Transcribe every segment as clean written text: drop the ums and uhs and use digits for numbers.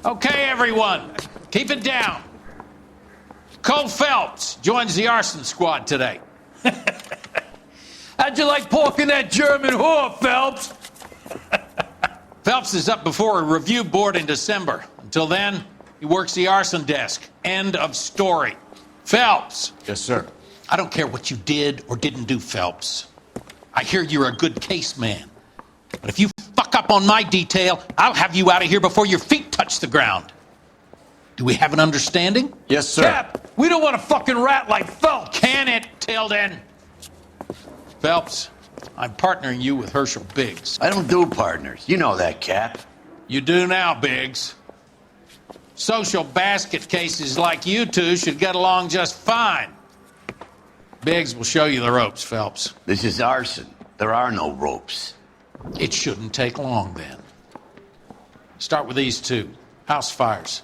Okay, everyone, keep it down. Cole Phelps joins the arson squad today. How'd you like pork in that German whore, Phelps? Phelps is up before a review board in December. Until then, he works the arson desk. End of story. Phelps. Yes, sir. I don't care what you did or didn't do, Phelps. I hear you're a good case man. But if you fuck up on my detail, I'll have you out of here before your feet touch the ground. Do we have an understanding? Yes, sir. Cap, we don't want a fucking rat like Phelps. Can it, Tilden? Phelps, I'm partnering you with Herschel Biggs. I don't do partners. You know that, Cap. You do now, Biggs. Social basket cases like you two should get along just fine. Biggs will show you the ropes, Phelps. This is arson. There are no ropes. It shouldn't take long, then. Start with these two. House fires.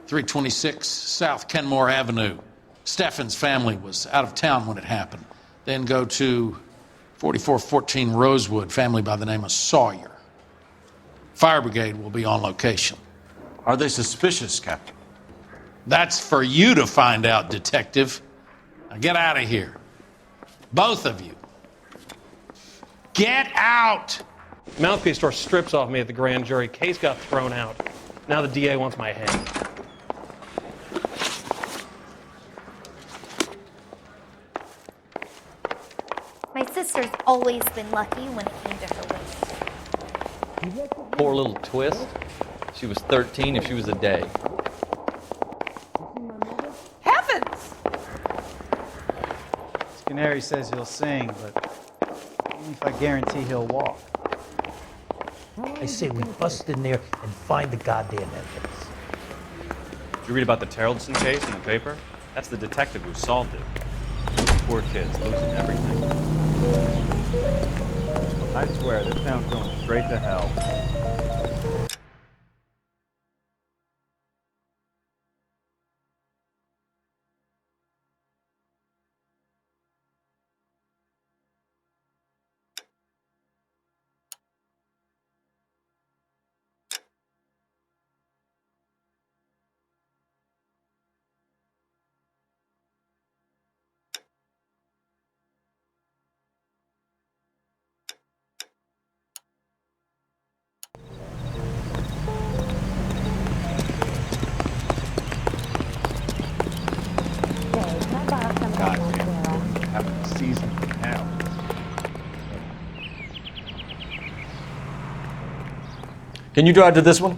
326 South Kenmore Avenue. Steffen's family was out of town when it happened. Then go to 4414 Rosewood, family by the name of Sawyer. Fire brigade will be on location. Are they suspicious, Captain? That's for you to find out, Detective. Now get out of here. Both of you. Get out! Mouthpiece tore strips off me at the grand jury. Case got thrown out. Now the DA wants my head. My sister's always been lucky when it came to her weight. Poor little twist. She was 13 if she was a day. Heavens! Canary says he'll sing, but only if I guarantee he'll walk. I say we bust in there and find the goddamn evidence. Did you read about the Terrellson case in the paper? That's the detective who solved it. Those poor kids losing everything. I swear, this town's going straight to hell. Can you drive to this one?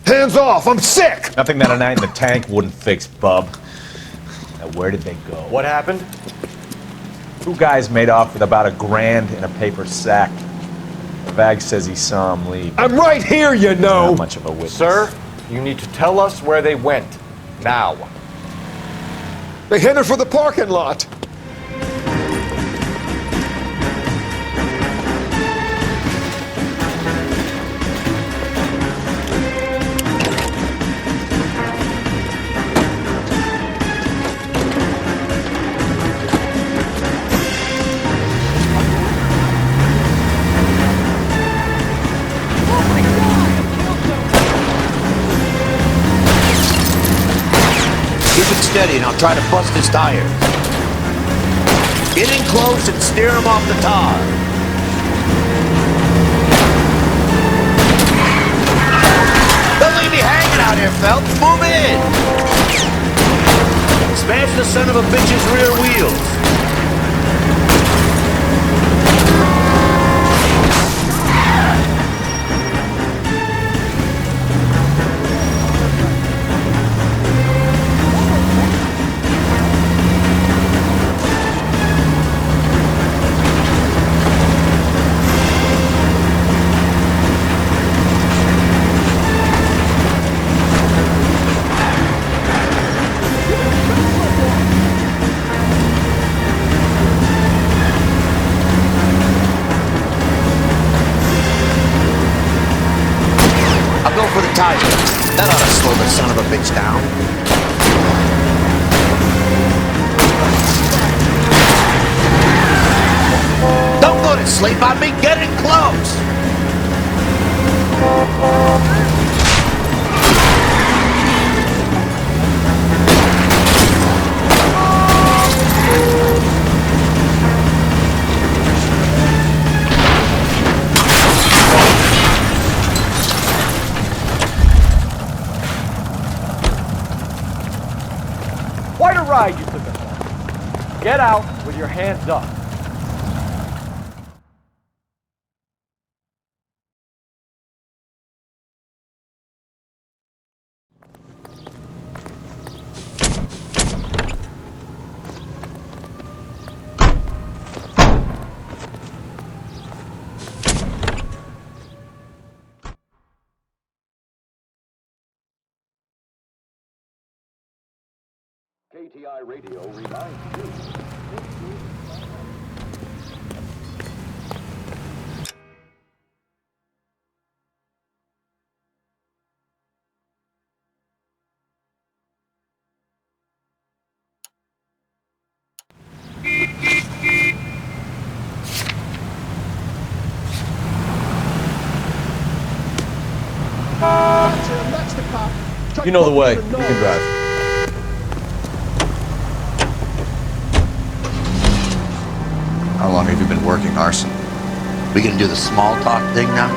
Hands off! I'm sick! Nothing that a night in the tank wouldn't fix, bub. Now, where did they go? What happened? Two guys made off with about $1,000 in a paper sack. Vag says he saw him leave. I'm right here, you know! Not much of a witness. Sir, you need to tell us where they went. Now. They headed for the parking lot. Steady, and I'll try to bust his tires. Get in close and steer him off the tar. Don't leave me hanging out here, Phelps. Move in. Smash the son of a bitch's rear wheels. son of a bitch down. Don't go to sleep on me. Get in close. Quite a ride you took us on. Get out with your hands up. KTI Radio reminds you. You know the way. You can drive. How long have you been working arson? We gonna do the small talk thing now?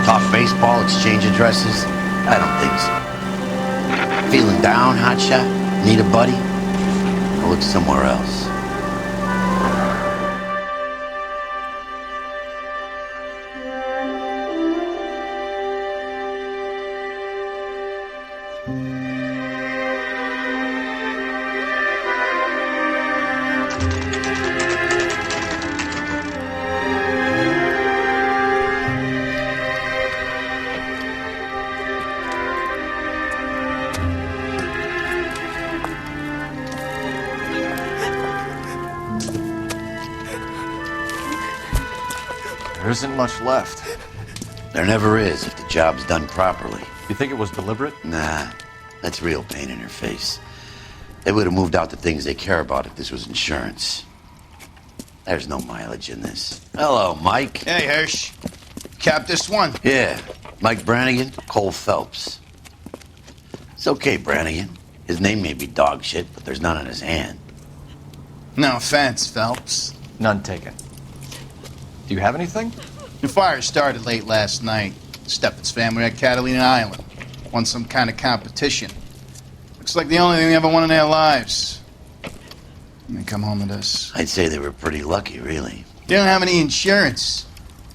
Talk baseball, exchange addresses? I don't think so. Feeling down, hotshot? Need a buddy? I'll look somewhere else. There isn't much left. There never is if the job's done properly. You think it was deliberate? Nah, that's real pain in her face. They would have moved out the things they care about if this was insurance. There's no mileage in this. Hello, Mike. Hey, Hirsch. Cap this one. Yeah, Mike Brannigan, Cole Phelps. It's okay, Brannigan. His name may be dog shit, but there's none on his hand. No offense, Phelps. None taken. Do you have anything? The fire started late last night. Steffen's family at Catalina Island. Won some kind of competition. Looks like the only thing they ever won in their lives. And they come home to this. I'd say they were pretty lucky, really. They don't have any insurance.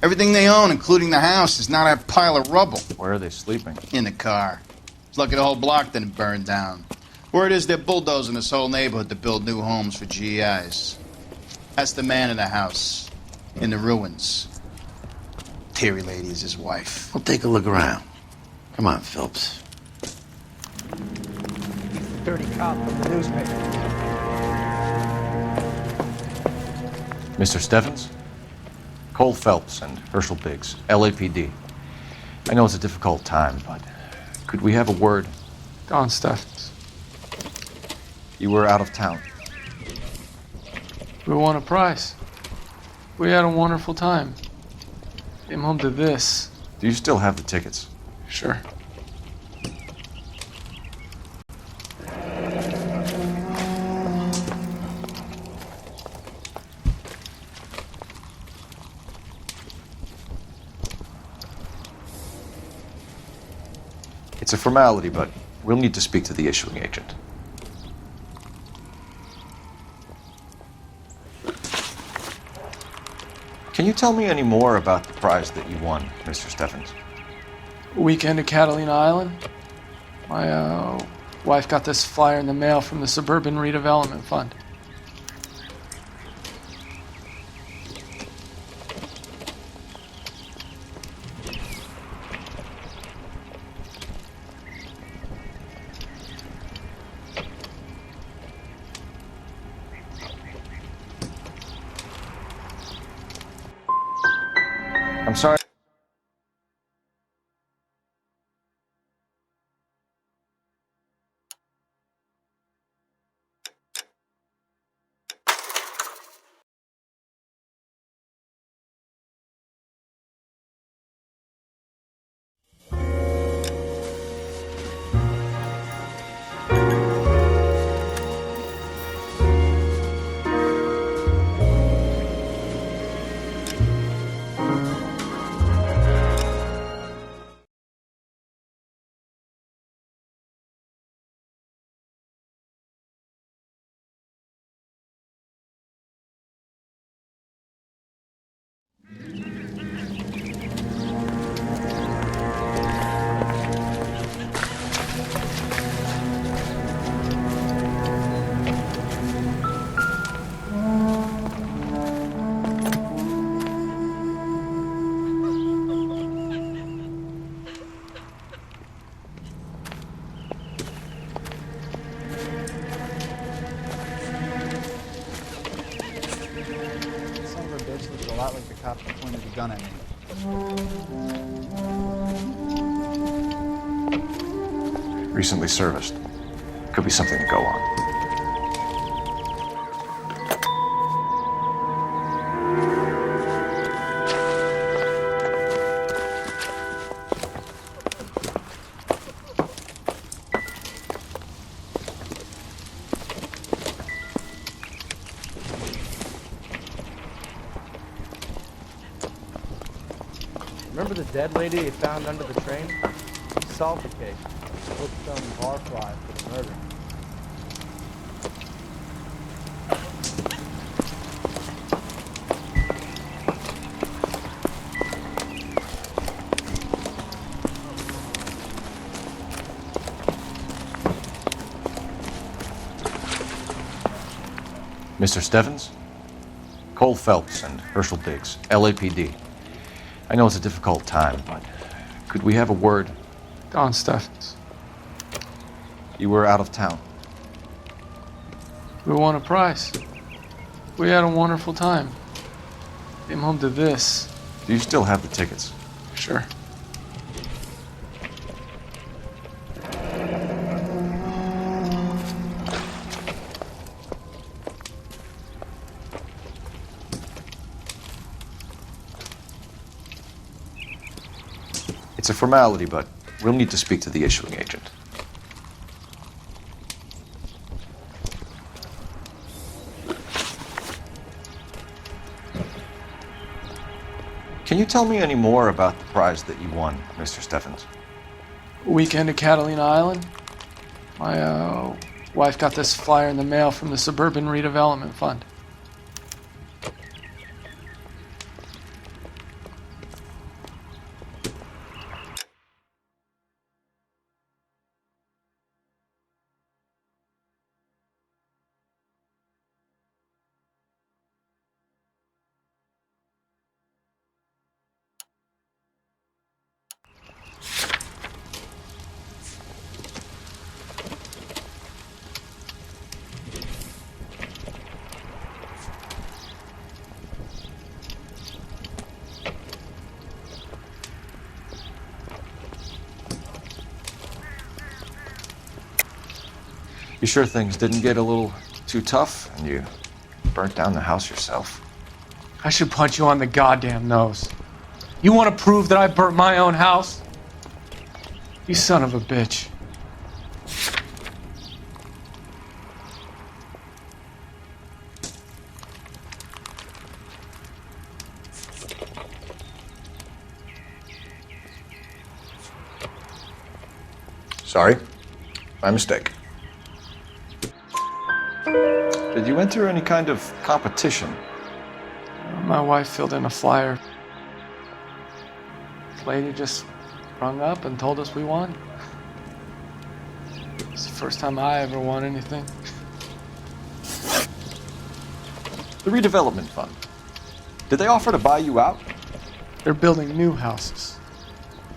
Everything they own, including the house, is not a pile of rubble. Where are they sleeping? In the car. It's lucky the whole block didn't burn down. Word is they're bulldozing this whole neighborhood to build new homes for GIs. That's the man in the house. In the ruins. Terry lady is his wife. We'll take a look around. Come on, Phelps. Dirty cop from the newspaper. Mr. Steffens? Cole Phelps and Herschel Biggs, LAPD. I know it's a difficult time, but could we have a word? Don Steffens. You were out of town. We won a prize. We had a wonderful time. Came home to this. Do you still have the tickets? Sure. It's a formality, but we'll need to speak to the issuing agent. Can you tell me any more about the prize that you won, Mr. Steffens? Weekend at Catalina Island. My wife got this flyer in the mail from the Suburban Redevelopment Fund. I'm sorry. cop pointed a gun at me. Recently serviced. Could be something to go on. Remember the dead lady they found under the train? We solved the case. Hooked some barfly for the murder. Mr. Stevens? Cole Phelps and Herschel Biggs, LAPD. I know it's a difficult time, but could we have a word? Don Steffens. You were out of town. We won a prize. We had a wonderful time. Came home to this. Do you still have the tickets? Sure. It's a formality, but we'll need to speak to the issuing agent. Can you tell me any more about the prize that you won, Mr. Steffens? Weekend at Catalina Island. My wife got this flyer in the mail from the Suburban Redevelopment Fund. You sure things didn't get a little too tough and you burnt down the house yourself? I should punch you on the goddamn nose. You want to prove that I burnt my own house? You son of a bitch. Sorry. My mistake. Did you enter any kind of competition? My wife filled in a flyer. This lady just rung up and told us we won. It's the first time I ever won anything. The redevelopment fund. Did they offer to buy you out? They're building new houses.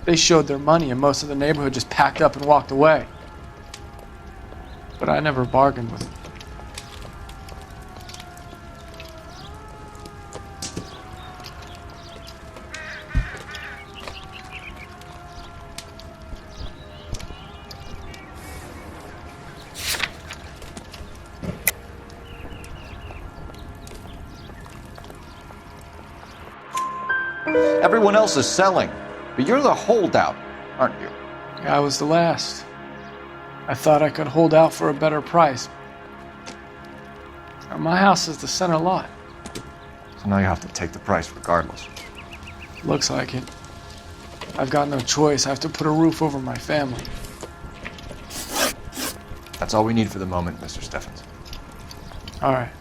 They showed their money and most of the neighborhood just packed up and walked away. But I never bargained with them. Everyone else is selling, but you're the holdout, aren't you? I was the last. I thought I could hold out for a better price. My house is the center lot. So now you have to take the price regardless. Looks like it. I've got no choice. I have to put a roof over my family. That's all we need for the moment, Mr. Steffens. All right.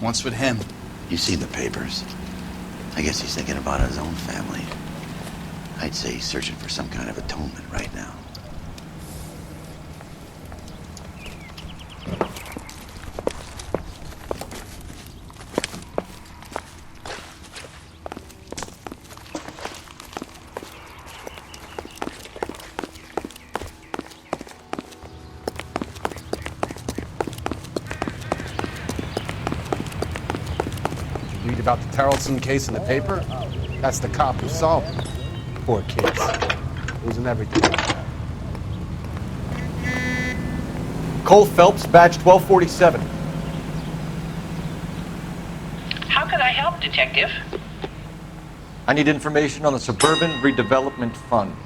What's with him? You see the papers. I guess he's thinking about his own family. I'd say he's searching for some kind of atonement right now. About the Tarleton case in the paper? That's the cop who solved it. Poor kids. Losing everything. Cole Phelps, badge 1247. How could I help, Detective? I need information on the Suburban Redevelopment Fund.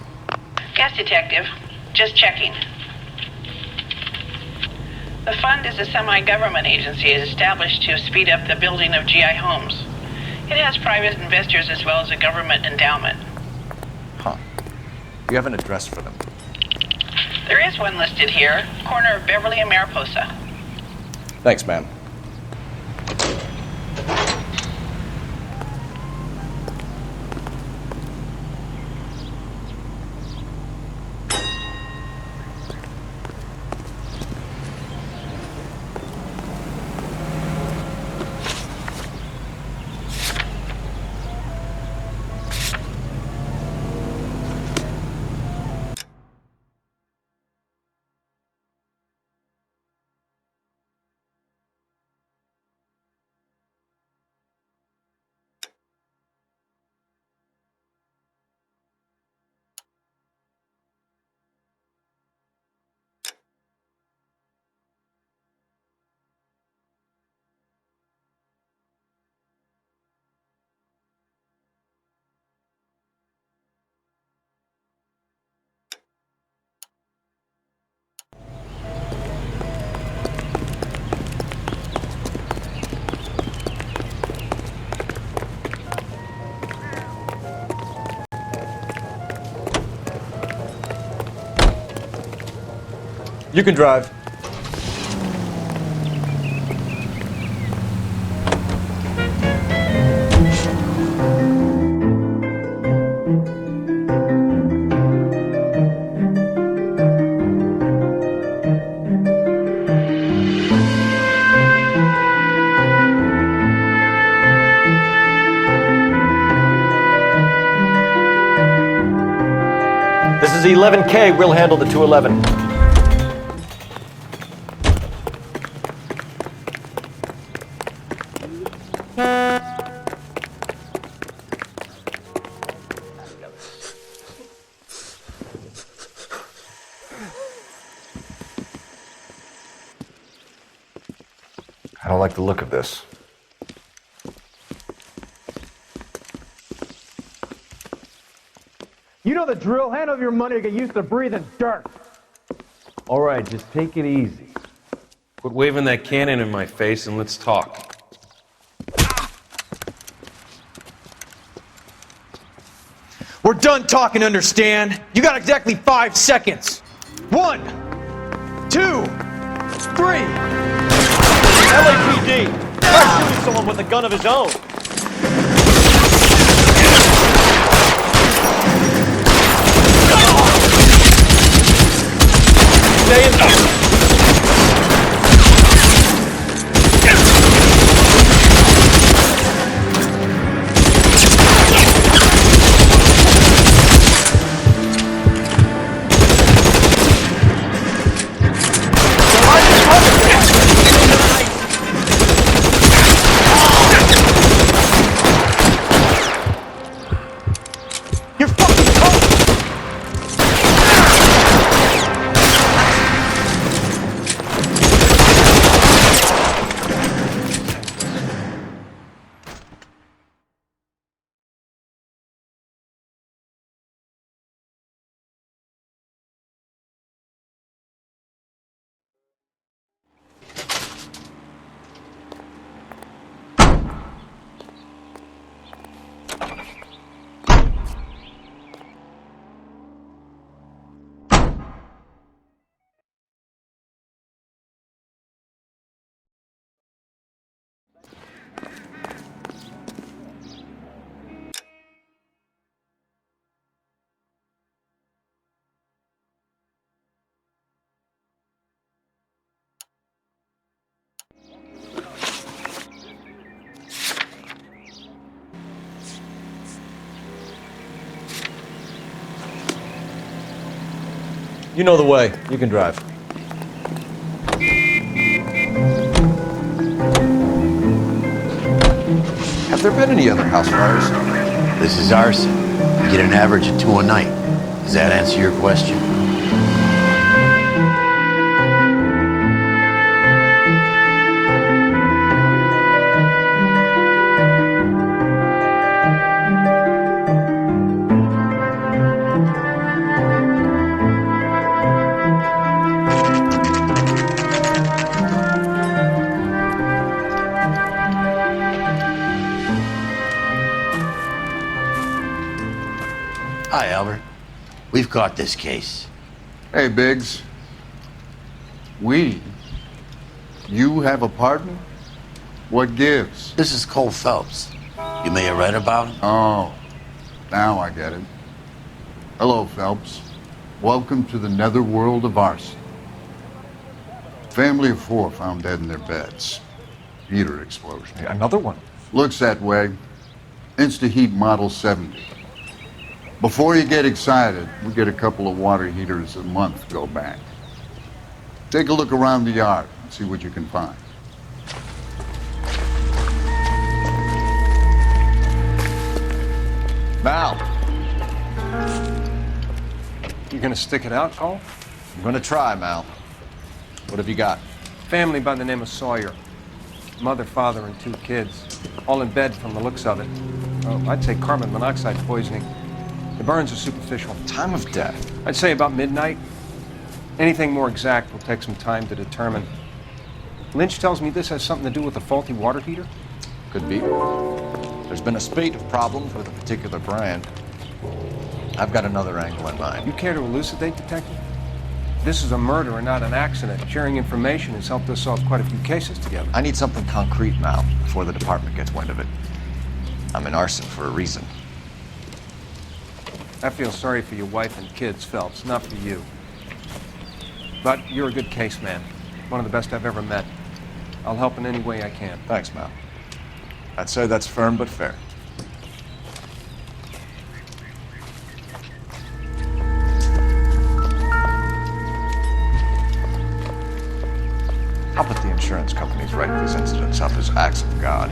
Yes, Detective. Just checking. The fund is a semi-government agency established to speed up the building of GI homes. It has private investors as well as a government endowment. Huh. You have an address for them? There is one listed here, corner of Beverly and Mariposa. Thanks, ma'am. You can drive. This is 11K. We'll handle the 211. I don't like the look of this. You know the drill. Hand over your money or get used to breathing dirt. All right, just take it easy. Quit waving that cannon in my face and let's talk. We're done talking, understand? You got exactly 5 seconds. 1, 2, 3. LAPD! Try shooting someone with a gun of his own! Stay in there! You know the way. You can drive. Have there been any other house fires? This is arson. You get an average of 2 a night. Does that answer your question? Hi, Albert. We've caught this case. Hey, Biggs. We? You have a partner? What gives? This is Cole Phelps. You may have read about him. Oh, now I get it. Hello, Phelps. Welcome to the netherworld of arson. Family of 4 found dead in their beds. Heater explosion. Another one. Looks that way. Insta-Heat Model 70. Before you get excited, we get a couple of water heaters a month go back. Take a look around the yard and see what you can find. Mal, You gonna stick it out, Cole? I'm gonna try, Mal. What have you got? Family by the name of Sawyer. Mother, father, and 2 kids. All in bed from the looks of it. Well, I'd say carbon monoxide poisoning. The burns are superficial. Time of death? I'd say about midnight. Anything more exact will take some time to determine. Lynch tells me this has something to do with a faulty water heater? Could be. There's been a spate of problems with a particular brand. I've got another angle in mind. You care to elucidate, Detective? This is a murder and not an accident. Sharing information has helped us solve quite a few cases together. I need something concrete, Mal, before the department gets wind of it. I'm in arson for a reason. I feel sorry for your wife and kids, Phelps, not for you. But you're a good case man. One of the best I've ever met. I'll help in any way I can. Thanks, Mal. I'd say that's firm but fair. I'll put the insurance companies write these incidents up as acts of God.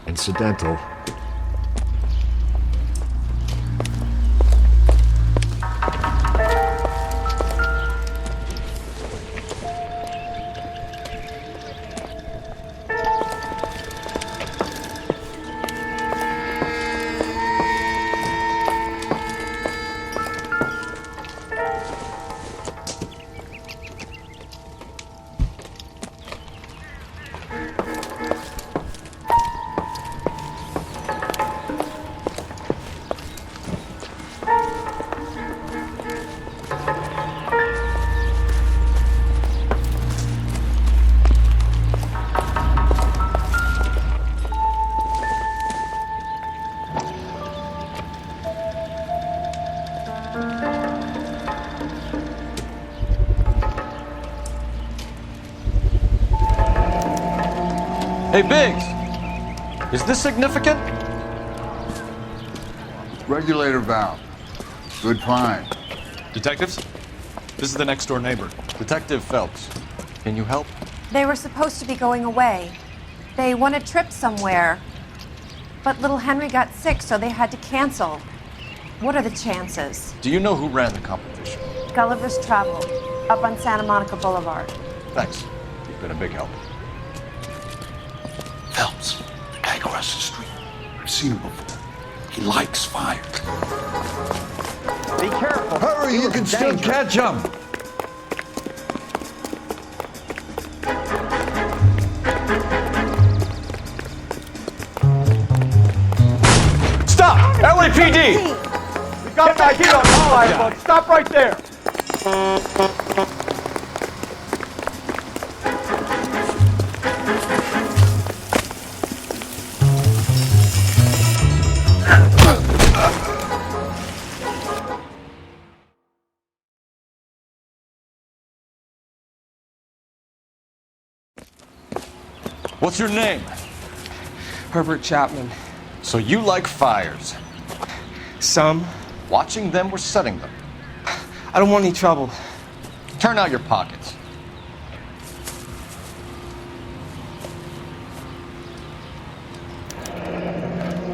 Incidental. Hey, Biggs! Is this significant? Regulator valve. Good find. Detectives? This is the next door neighbor. Detective Phelps. Can you help? They were supposed to be going away. They won a trip somewhere. But little Henry got sick, so they had to cancel. What are the chances? Do you know who ran the competition? Gulliver's Travel, up on Santa Monica Boulevard. Thanks. You've been a big help. Phelps, the guy across the street. I've seen him before. He likes fire. Be careful. Hurry, you can still catch him. Stop! LAPD! We got an idea on fire, but stop right there! What's your name? Herbert Chapman. So you like fires? Some. Watching them or setting them? I don't want any trouble. Turn out your pockets.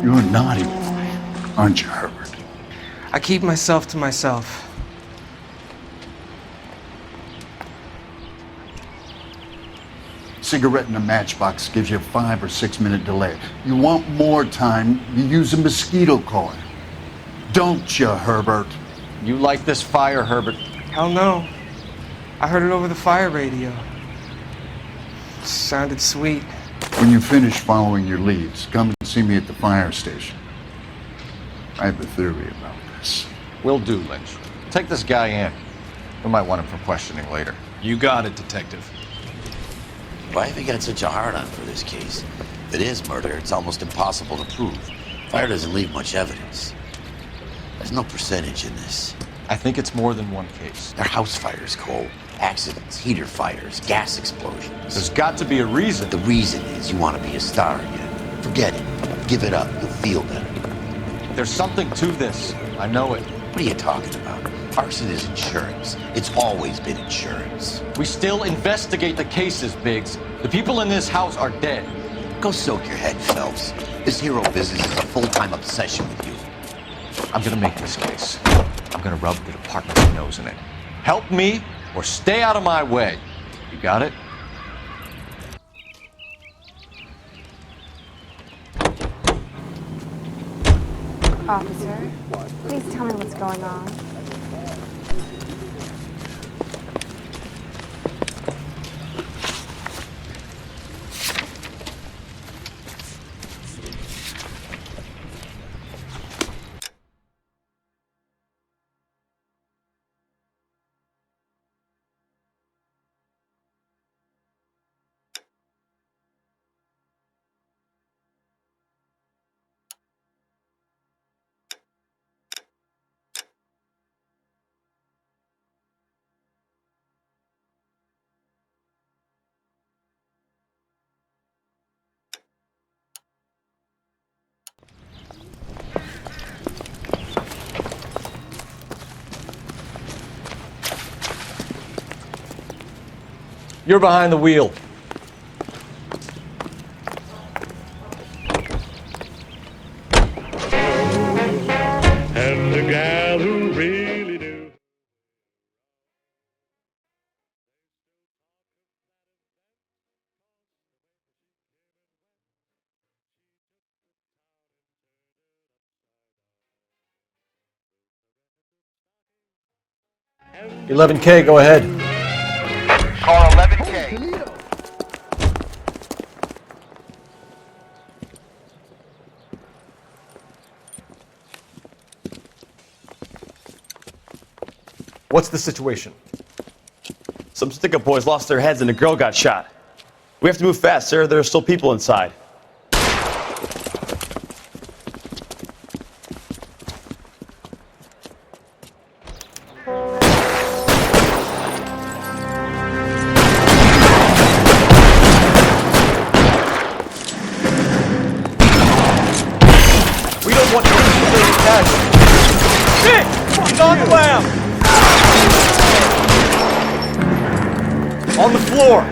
You're a naughty boy, aren't you, Herbert? I keep myself to myself. Cigarette in a matchbox gives you a 5 or 6 minute delay. You want more time, you use a mosquito coil. Don't you, Herbert? You like this fire, Herbert? Hell no. I heard it over the fire radio. Sounded sweet. When you finish following your leads, come and see me at the fire station. I have a theory about this. Will do, Lynch. Take this guy in. We might want him for questioning later. You got it, Detective. Why have you got such a hard-on for this case? If it is murder, it's almost impossible to prove. Fire doesn't leave much evidence. There's no percentage in this. I think it's more than one case. They're house fires, Cole. Accidents, heater fires, gas explosions. There's got to be a reason. The reason is you want to be a star again. Forget it. Give it up. You'll feel better. There's something to this. I know it. What are you talking about? Arson is insurance. It's always been insurance. We still investigate the cases, Biggs. The people in this house are dead. Go soak your head, Phelps. This hero business is a full-time obsession with you. I'm gonna make this case. I'm gonna rub the department's nose in it. Help me or stay out of my way. You got it? Officer, please tell me what's going on. You're behind the wheel. And the gal who really knew. $11K, go ahead. Call 11K. What's the situation? Some stick-up boys lost their heads and a girl got shot. We have to move fast, sir. There are still people inside. We don't want any casualties. Shit! He's on the lab! On the floor!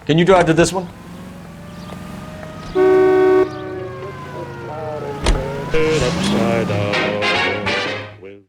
Can you drive to this one? Upside down with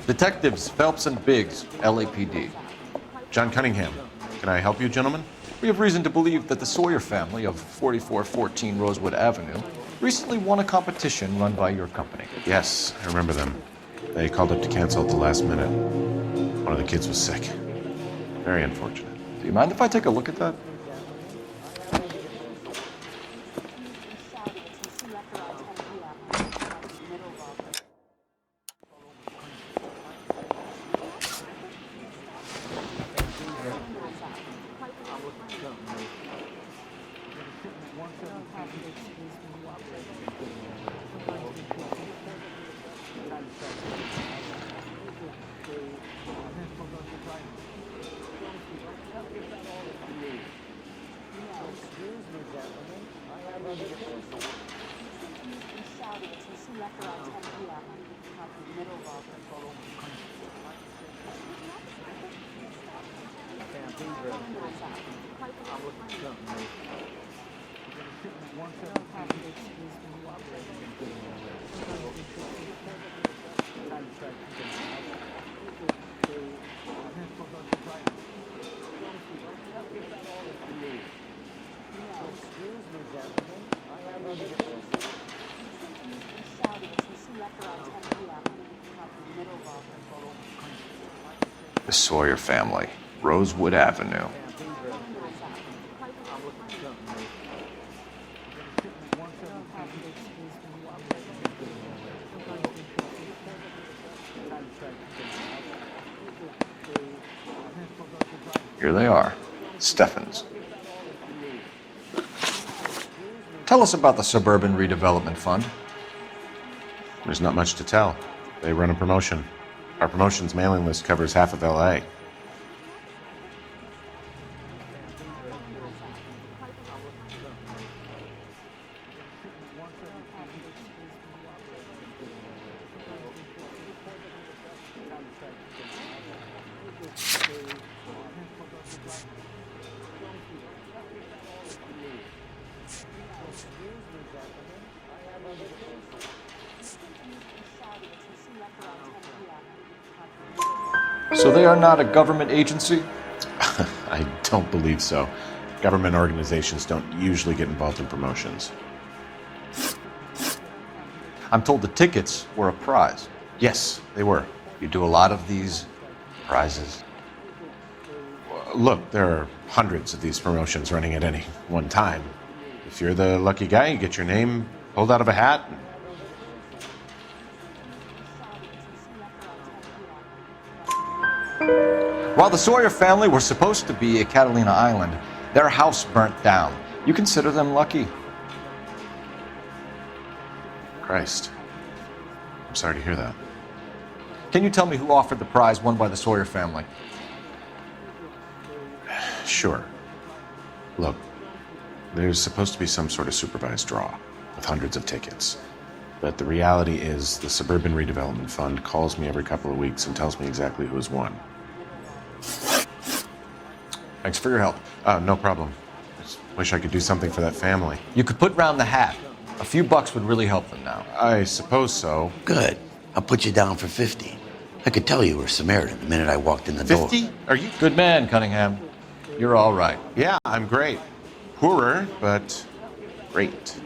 Detectives Phelps and Biggs, LAPD. John Cunningham. Can I help you, gentlemen? We have reason to believe that the Sawyer family of 4414 Rosewood Avenue recently won a competition run by your company. Yes, I remember them. They called up to cancel at the last minute. One of the kids was sick. Very unfortunate. Do you mind if I take a look at that? The Sawyer family, Rosewood Avenue. Here they are, Steffens. Tell us about the Suburban Redevelopment Fund. There's not much to tell. They run a promotion. Our promotion's mailing list covers half of LA. So they are not a government agency? I don't believe so. Government organizations don't usually get involved in promotions. I'm told the tickets were a prize. Yes, they were. You do a lot of these prizes? Look, there are hundreds of these promotions running at any one time. If you're the lucky guy, you get your name pulled out of a hat. While the Sawyer family were supposed to be at Catalina Island, their house burnt down. You consider them lucky? Christ. I'm sorry to hear that. Can you tell me who offered the prize won by the Sawyer family? Sure. Look, there's supposed to be some sort of supervised draw with hundreds of tickets. But the reality is the Suburban Redevelopment Fund calls me every couple of weeks and tells me exactly who has won. Thanks for your help. No problem. Just wish I could do something for that family. You could put round the hat. A few bucks would really help them now. I suppose so. Good. I'll put you down for 50. I could tell you were Samaritan the minute I walked in the door. 50? Are you? Good man, Cunningham. You're all right. Yeah, I'm great. Poorer, but great.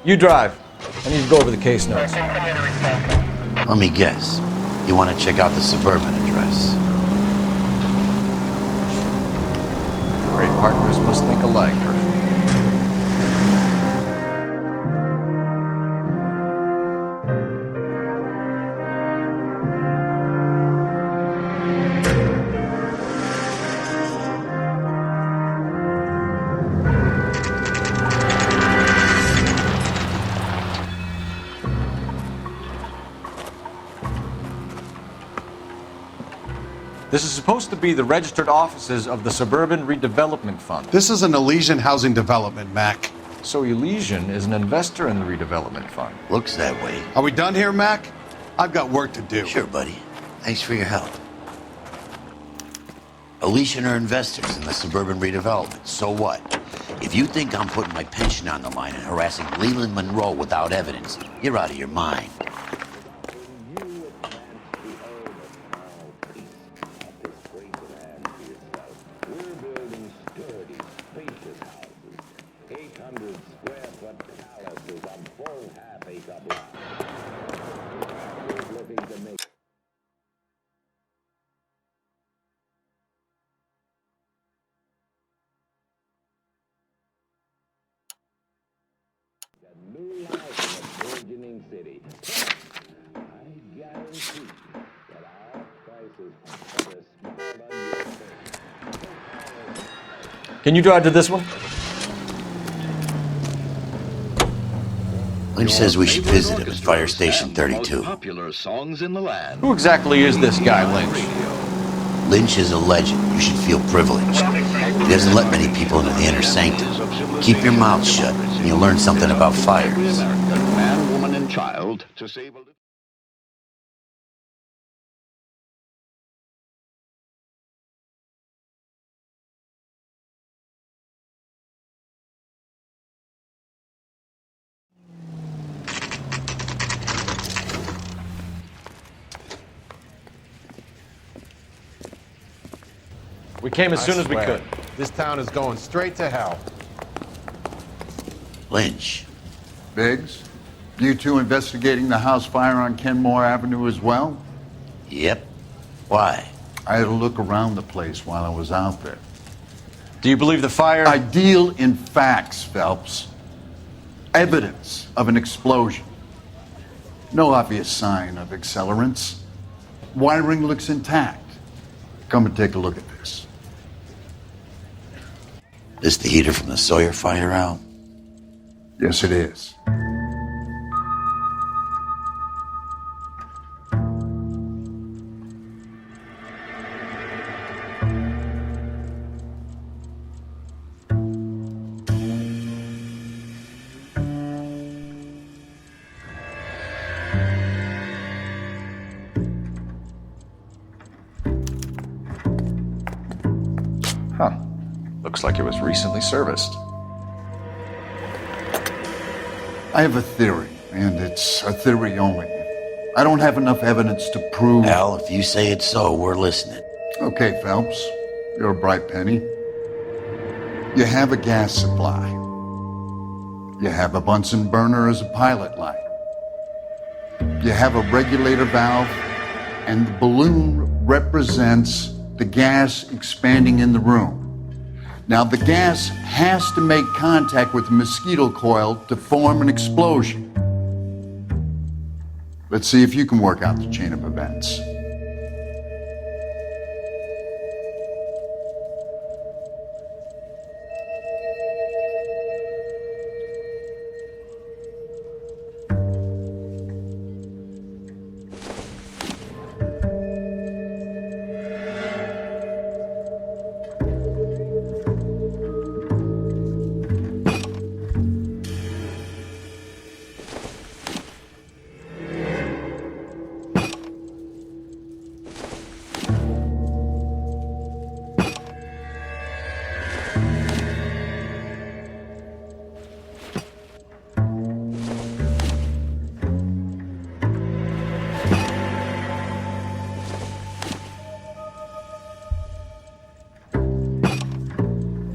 You drive. I need to go over the case notes. Let me guess. You want to check out the suburban address? Great partners must think alike. This is supposed to be the registered offices of the Suburban Redevelopment Fund. This is an Elysian housing development, Mac. So Elysian is an investor in the redevelopment fund. Looks that way. Are we done here, Mac? I've got work to do. Sure, buddy. Thanks for your help. Elysian are investors in the suburban redevelopment. So what? If you think I'm putting my pension on the line and harassing Leland Monroe without evidence, you're out of your mind. Can you drive to this one? Lynch says we should visit him at Fire Station 32. Popular songs in the land. Who exactly is this guy, Lynch? Lynch is a legend. You should feel privileged. He doesn't let many people into the inner sanctum. Keep your mouth shut, and you'll learn something about fires. Man, woman, and child to save a little. We came as soon as we swear, could. This town is going straight to hell. Lynch. Biggs, you two investigating the house fire on Kenmore Avenue as well? Yep. Why? I had a look around the place while I was out there. Do you believe the fire? I deal in facts, Phelps. Evidence of an explosion. No obvious sign of accelerants. Wiring looks intact. Come and take a look at this. This the heater from the Sawyer fire, Al? Yes, it is. Huh. Looks like it was recently serviced. I have a theory, and it's a theory only. I don't have enough evidence to prove... Al, if you say it's so, we're listening. Okay, Phelps. You're a bright penny. You have a gas supply. You have a Bunsen burner as a pilot light. You have a regulator valve, and the balloon represents the gas expanding in the room. Now, the gas has to make contact with the mosquito coil to form an explosion. Let's see if you can work out the chain of events.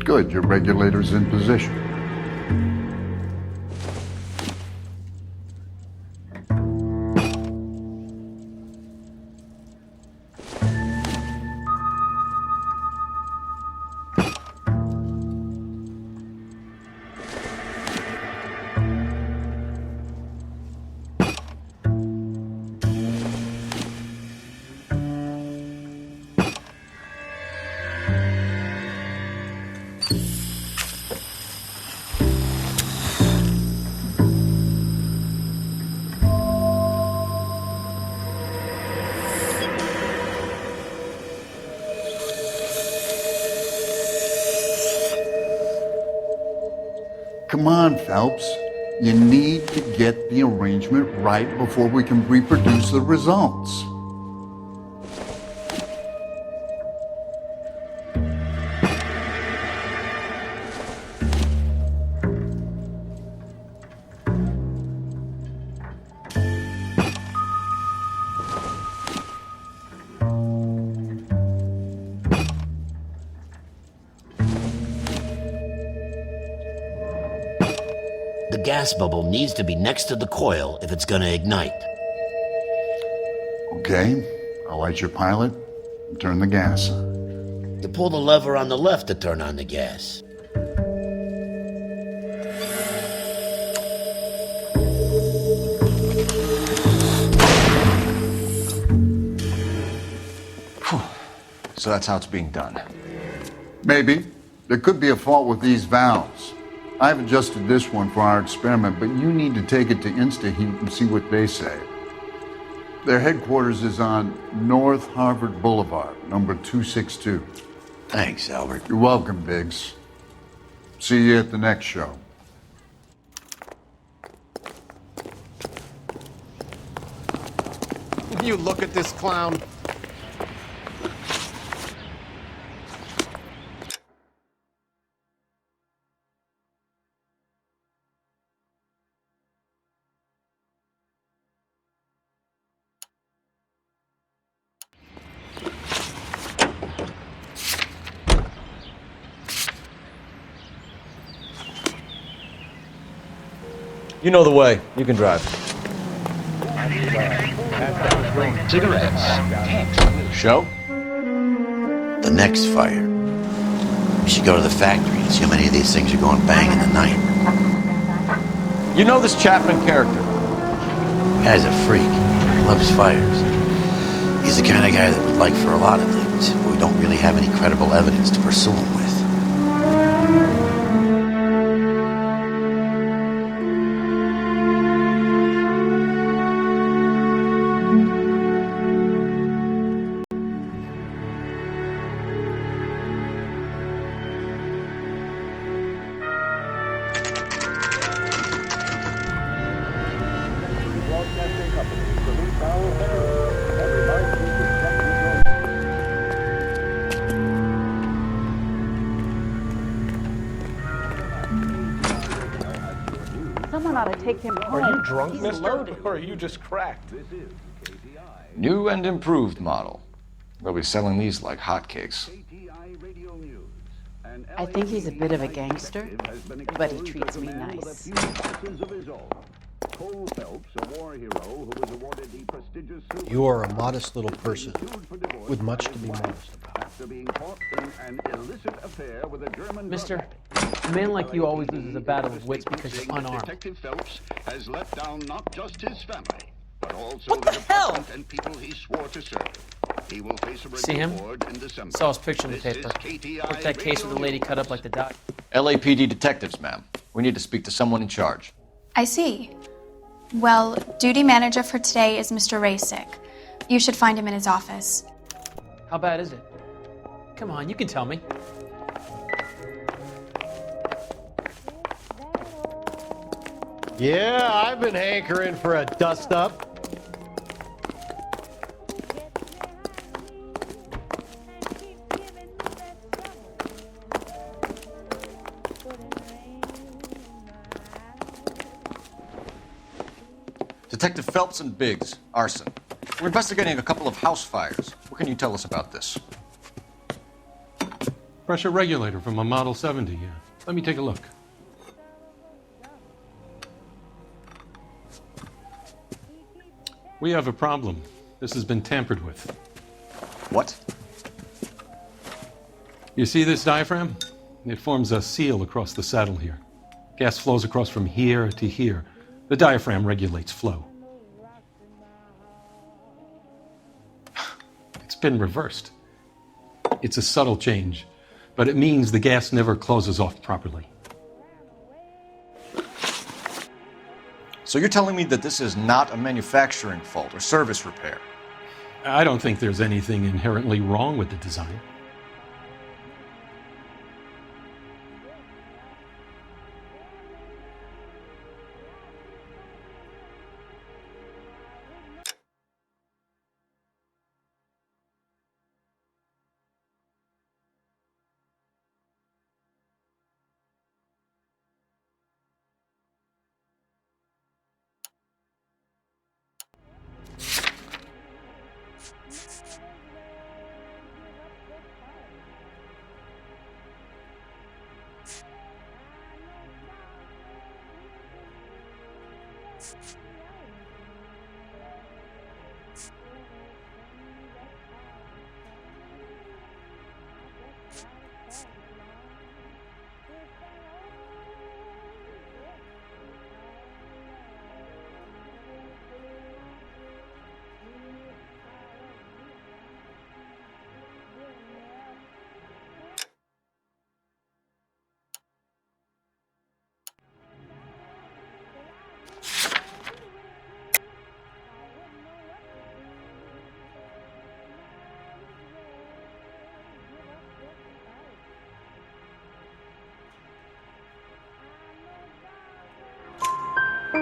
Good, your regulator's in position. Come on, Phelps. You need to get the arrangement right before we can reproduce the results. The gas bubble needs to be next to the coil if it's going to ignite. Okay, I'll light your pilot and turn the gas on. You pull the lever on the left to turn on the gas. So that's how it's being done. Maybe. There could be a fault with these valves. I've adjusted this one for our experiment, but you need to take it to InstaHeat and see what they say. Their headquarters is on North Harvard Boulevard, number 262. Thanks, Albert. You're welcome, Biggs. See you at the next show. You look at this clown. You know the way. You can drive. Cigarettes. Show? The next fire. We should go to the factory and see how many of these things are going bang in the night. You know this Chapman character? Guy's a freak. Loves fires. He's the kind of guy that would like for a lot of things, but we don't really have any credible evidence to pursue him with. Someone ought to take him home. Are you drunk, He's mister? loaded. Or are you just cracked? New and improved model. They'll be selling these like hotcakes. I think he's a bit of a gangster, but he treats me nice. You are a modest little person with much to be modest about. Mister, a man like you always loses a battle of wits because you're unarmed. Detective Phelps has let down not just his family, but also What the hell? department and people he swore to serve. He will face a See him? reward in December. Saw his picture in the This paper. is KTI Worked that case with the lady cut up like the doc. LAPD detectives, ma'am. We need to speak to someone in charge. I see. Well, duty manager for today is Mr. Rasick. You should find him in his office. How bad is it? Come on, you can tell me. Yeah, I've been hankering for a dust-up. Detective Phelps and Biggs, arson. We're investigating a couple of house fires. What can you tell us about this? Pressure regulator from a Model 70, yeah. Let me take a look. We have a problem. This has been tampered with. What? You see this diaphragm? It forms a seal across the saddle here. Gas flows across from here to here. The diaphragm regulates flow. It's been reversed. It's a subtle change, but it means the gas never closes off properly. So you're telling me that this is not a manufacturing fault or service repair? I don't think there's anything inherently wrong with the design.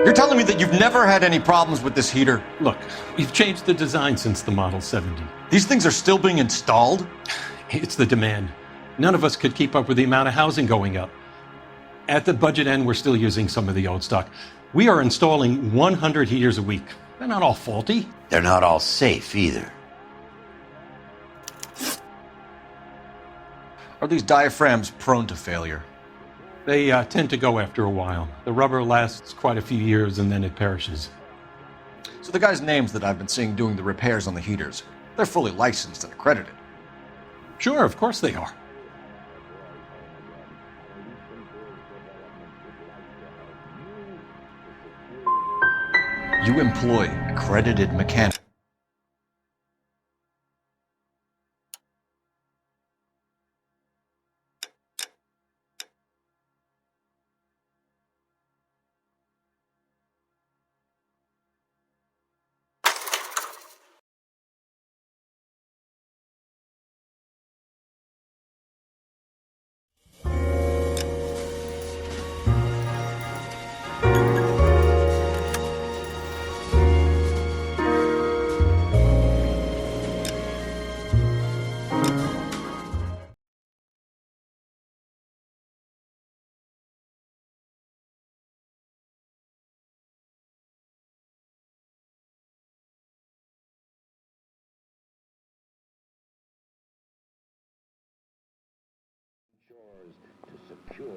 You're telling me that you've never had any problems with this heater? Look, we've changed the design since the Model 70. These things are still being installed? It's the demand. None of us could keep up with the amount of housing going up. At the budget end, we're still using some of the old stock. We are installing 100 heaters a week. They're not all faulty. They're not all safe either. Are these diaphragms prone to failure? They tend to go after a while. The rubber lasts quite a few years and then it perishes. So the guys' names that I've been seeing doing the repairs on the heaters, they're fully licensed and accredited. Sure, of course they are. You employ accredited mechanics.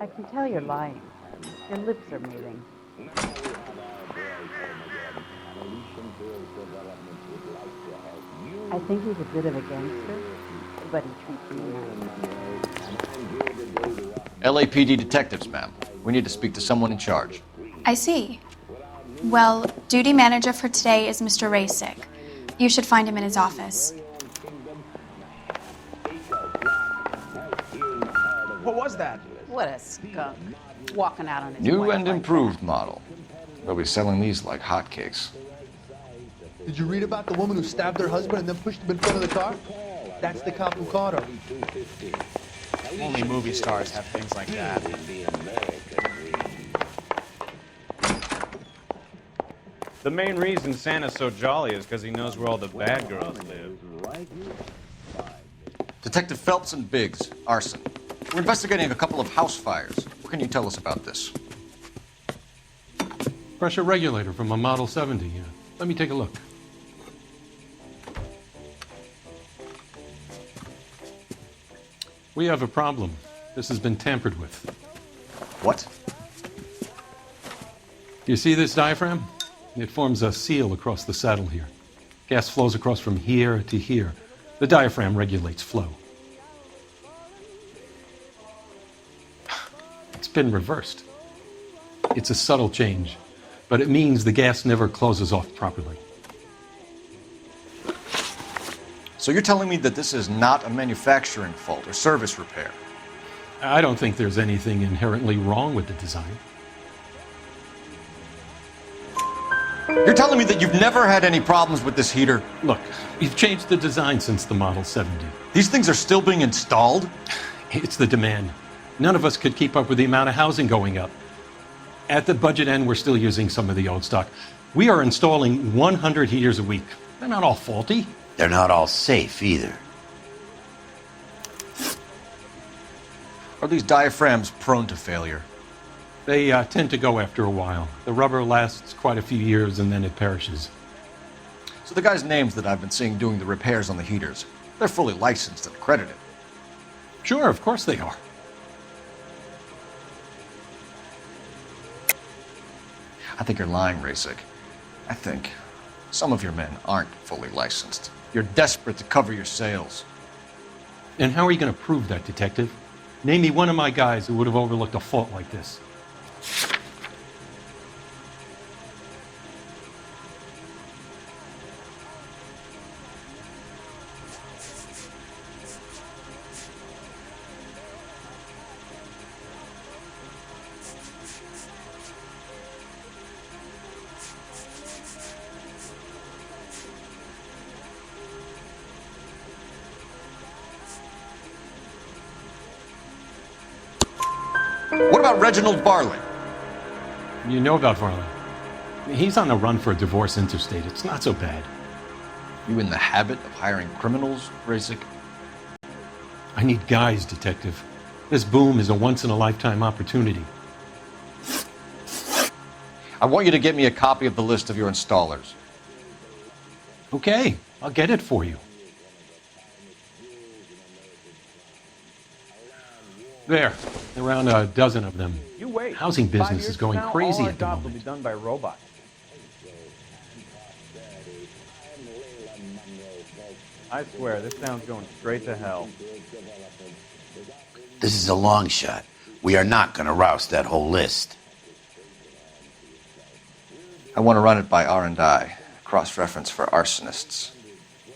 I can tell you're lying. Your lips are moving. I think he's a bit of a gangster, but he treats me nice. LAPD detectives, ma'am. We need to speak to someone in charge. I see. Well, duty manager for today is Mr. Rasick. You should find him in his office. What was that? What a skunk. Walking out on his New wife and like improved model. They'll be selling these like hotcakes. Did you read about the woman who stabbed her husband and then pushed him in front of the car? That's the cop who caught her. Only movie stars have things like that. The main reason Santa's so jolly is because he knows where all the bad girls live. Detective Phelps and Biggs, arson. We're investigating a couple of house fires. What can you tell us about this? Pressure regulator from a Model 70, yeah. Let me take a look. We have a problem. This has been tampered with. What? You see this diaphragm? It forms a seal across the saddle here. Gas flows across from here to here. The diaphragm regulates flow. It's been reversed. It's a subtle change, but it means the gas never closes off properly. So you're telling me that this is not a manufacturing fault or service repair? I don't think there's anything inherently wrong with the design. You're telling me that you've never had any problems with this heater? Look, we've changed the design since the Model 70. These things are still being installed? It's the demand. None of us could keep up with the amount of housing going up. At the budget end, we're still using some of the old stock. We are installing 100 heaters a week. They're not all faulty. They're not all safe either. Are these diaphragms prone to failure? They tend to go after a while. The rubber lasts quite a few years and then it perishes. So the guys' names that I've been seeing doing the repairs on the heaters, they're fully licensed and accredited? Sure, of course they are. I think you're lying, Rasik. I think some of your men aren't fully licensed. You're desperate to cover your sales. And how are you going to prove that, Detective? Name me one of my guys who would have overlooked a fault like this. What about Reginald Varley? You know about Varley. He's on the run for a divorce interstate. It's not so bad. You in the habit of hiring criminals, Rasik? I need guys, Detective. This boom is a once-in-a-lifetime opportunity. I want you to get me a copy of the list of your installers. Okay, I'll get it for you. There, around a dozen of them. You wait. Housing business is going crazy at the moment. Will be done by robots. I swear, this town's going straight to hell. This is a long shot. We are not going to rouse that whole list. I want to run it by R&I, cross-reference for arsonists.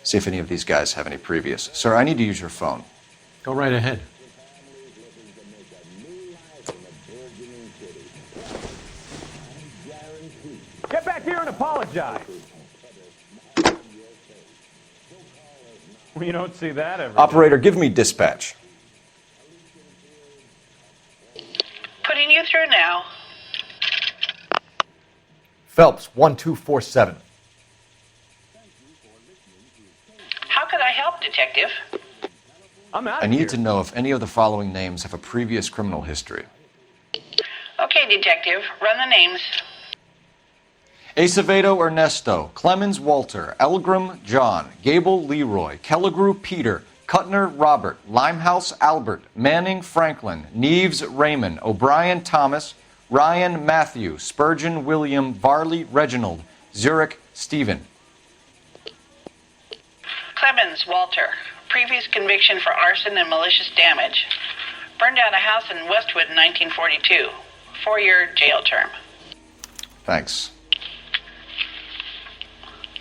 See if any of these guys have any previous. Sir, I need to use your phone. Go right ahead. Get back here and apologize. You don't see that every Operator, give me dispatch. Putting you through now. Phelps, 1247. How could I help, Detective? I need to know if any of the following names have a previous criminal history. Okay, Detective, run the names. Acevedo Ernesto, Clemens Walter, Elgram John, Gable Leroy, Kelligrew Peter, Cutner Robert, Limehouse Albert, Manning Franklin, Neves Raymond, O'Brien Thomas, Ryan Matthew, Spurgeon William, Varley Reginald, Zurich Stephen. Clemens Walter, previous conviction for arson and malicious damage. Burned down a house in Westwood in 1942. 4-year jail term. Thanks.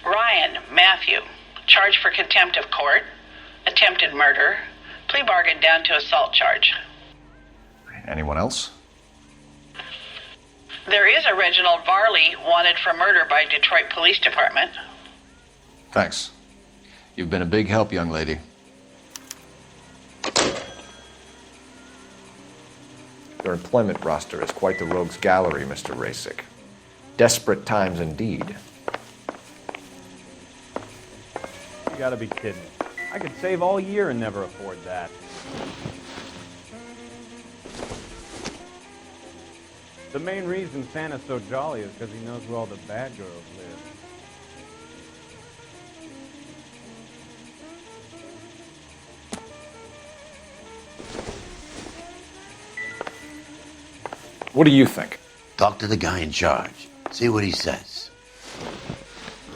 Ryan Matthew, charged for contempt of court, attempted murder, plea bargain down to assault charge. Anyone else? There is a Reginald Varley wanted for murder by Detroit Police Department. Thanks. You've been a big help, young lady. Your employment roster is quite the rogues gallery, Mr. Rasik. Desperate times indeed. You gotta be kidding. I could save all year and never afford that. The main reason Santa's so jolly is because he knows where all the bad girls live. What do you think? Talk to the guy in charge. See what he says.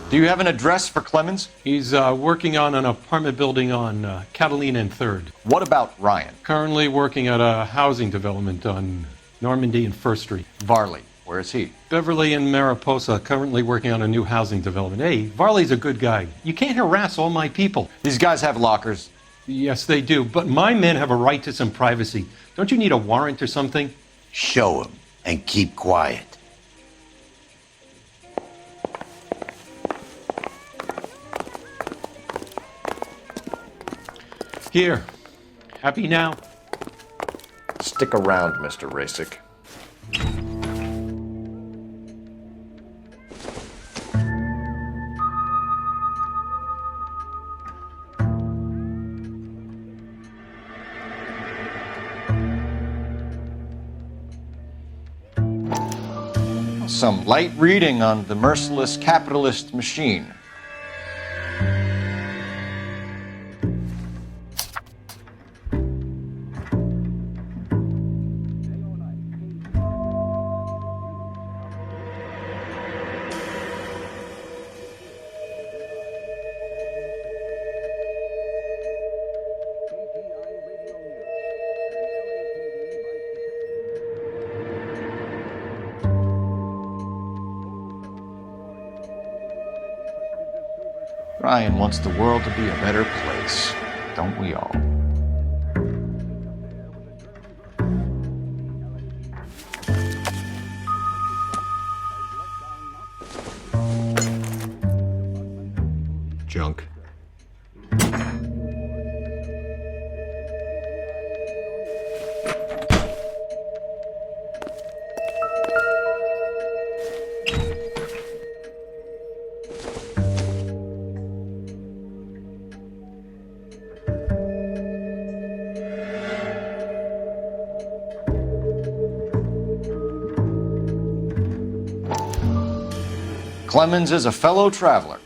Do you have an address for Clemens? He's working on an apartment building on Catalina and 3rd. What about Ryan? Currently working at a housing development on Normandy and 1st Street. Varley, where is he? Beverly and Mariposa, currently working on a new housing development. Hey, Varley's a good guy. You can't harass all my people. These guys have lockers. Yes, they do, but my men have a right to some privacy. Don't you need a warrant or something? Show him and keep quiet. Here. Happy now? Stick around, Mr. Rasick. Some light reading on the merciless capitalist machine. Ryan wants the world to be a better place, don't we all? Junk. Clemens is a fellow traveler.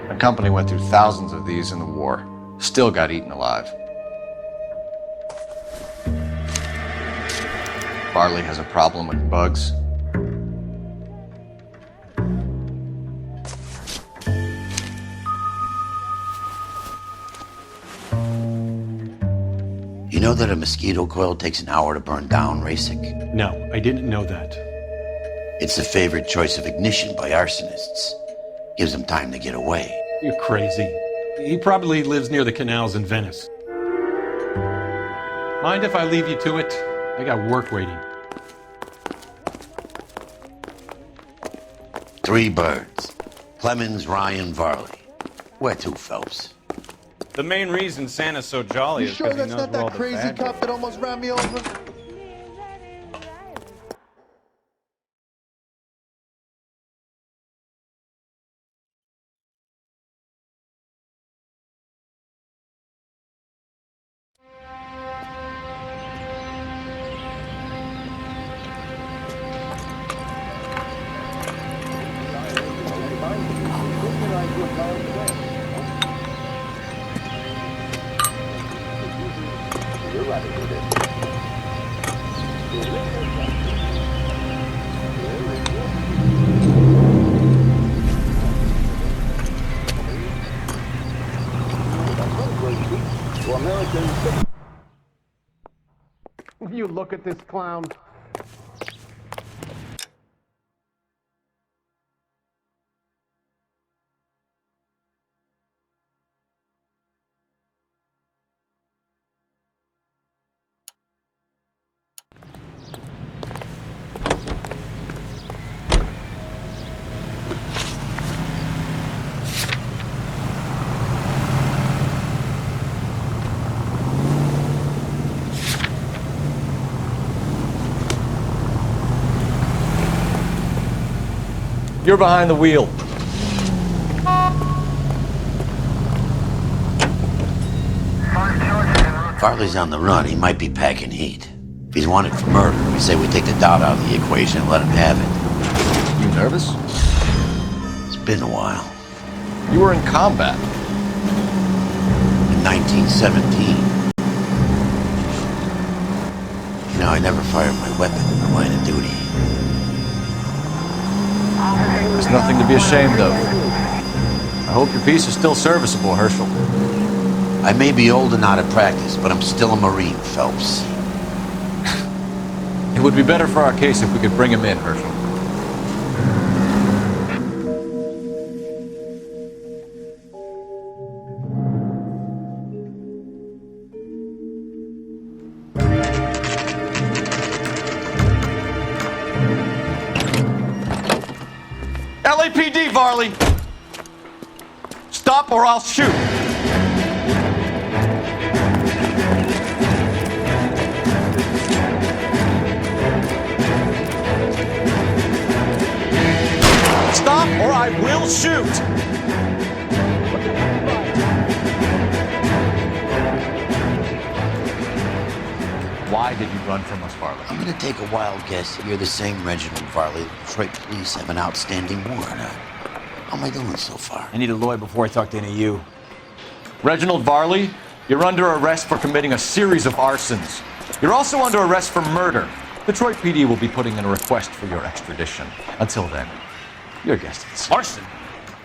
The company went through thousands of these in the war. Still got eaten alive. Varley has a problem with bugs. You know that a mosquito coil takes an hour to burn down, Rasick? No, I didn't know that. It's the favorite choice of ignition by arsonists. Gives them time to get away. You're crazy. He probably lives near the canals in Venice. Mind if I leave you to it? I got work waiting. 3 birds. Clemens, Ryan, Varley. Where to, Phelps? The main reason Santa's so jolly You is sure because he that's knows not where all that the crazy bad cop that almost ran me over? You look at this clown. You're behind the wheel. Farley's on the run. He might be packing heat. If he's wanted for murder, we say we take the doubt out of the equation and let him have it. You nervous? It's been a while. You were in combat. In 1917. You know, I never fired my weapon in the line of duty. There's nothing to be ashamed of. I hope your piece is still serviceable, Herschel. I may be old and out of practice, but I'm still a Marine, Phelps. It would be better for our case if we could bring him in, Herschel. LAPD, Varley! Stop or I'll shoot! Stop or I will shoot! Why did you run from us, Varley? I'm gonna take a wild guess that you're the same Reginald Varley the Detroit police have an outstanding warrant on. How am I doing so far? I need a lawyer before I talk to any of you. Reginald Varley, you're under arrest for committing a series of arsons. You're also under arrest for murder. Detroit PD will be putting in a request for your extradition. Until then, your guest is Arson?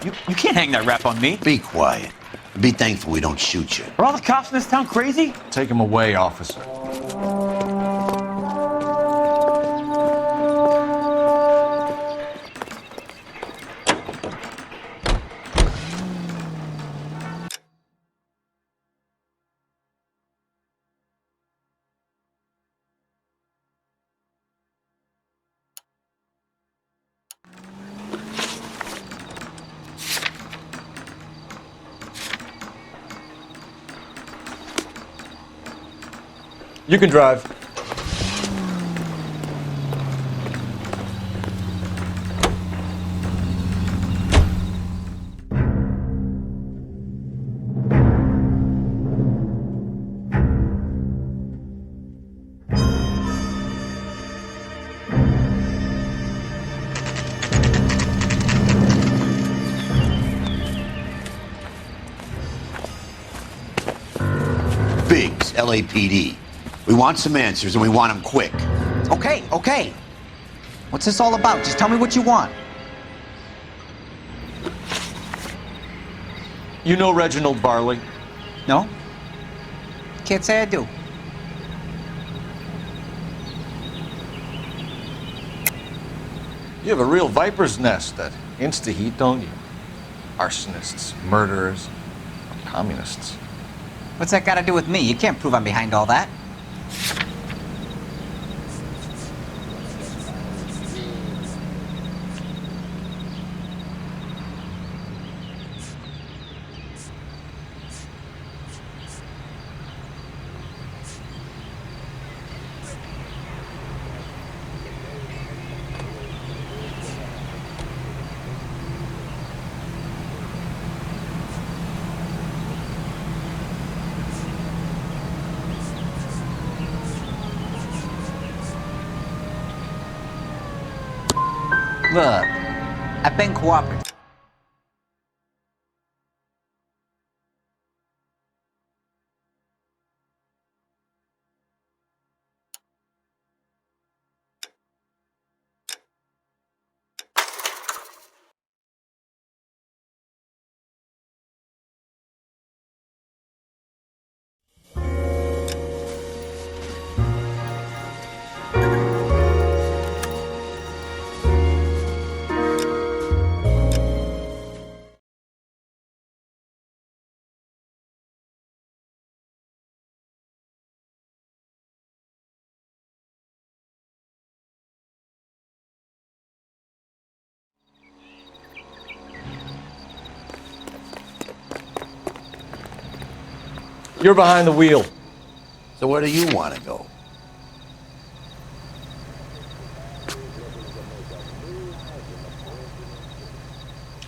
You can't hang that rap on me. Be quiet. Be thankful we don't shoot you. Are all the cops in this town crazy? Take him away, officer. You can drive. Biggs, LAPD. We want some answers, and we want them quick. Okay, okay. What's this all about? Just tell me what you want. You know Reginald Varley? No? Can't say I do. You have a real viper's nest at Insta-Heat, don't you? Arsonists, murderers, communists. What's that got to do with me? You can't prove I'm behind all that. Look, I've been cooperative. You're behind the wheel. So where do you want to go?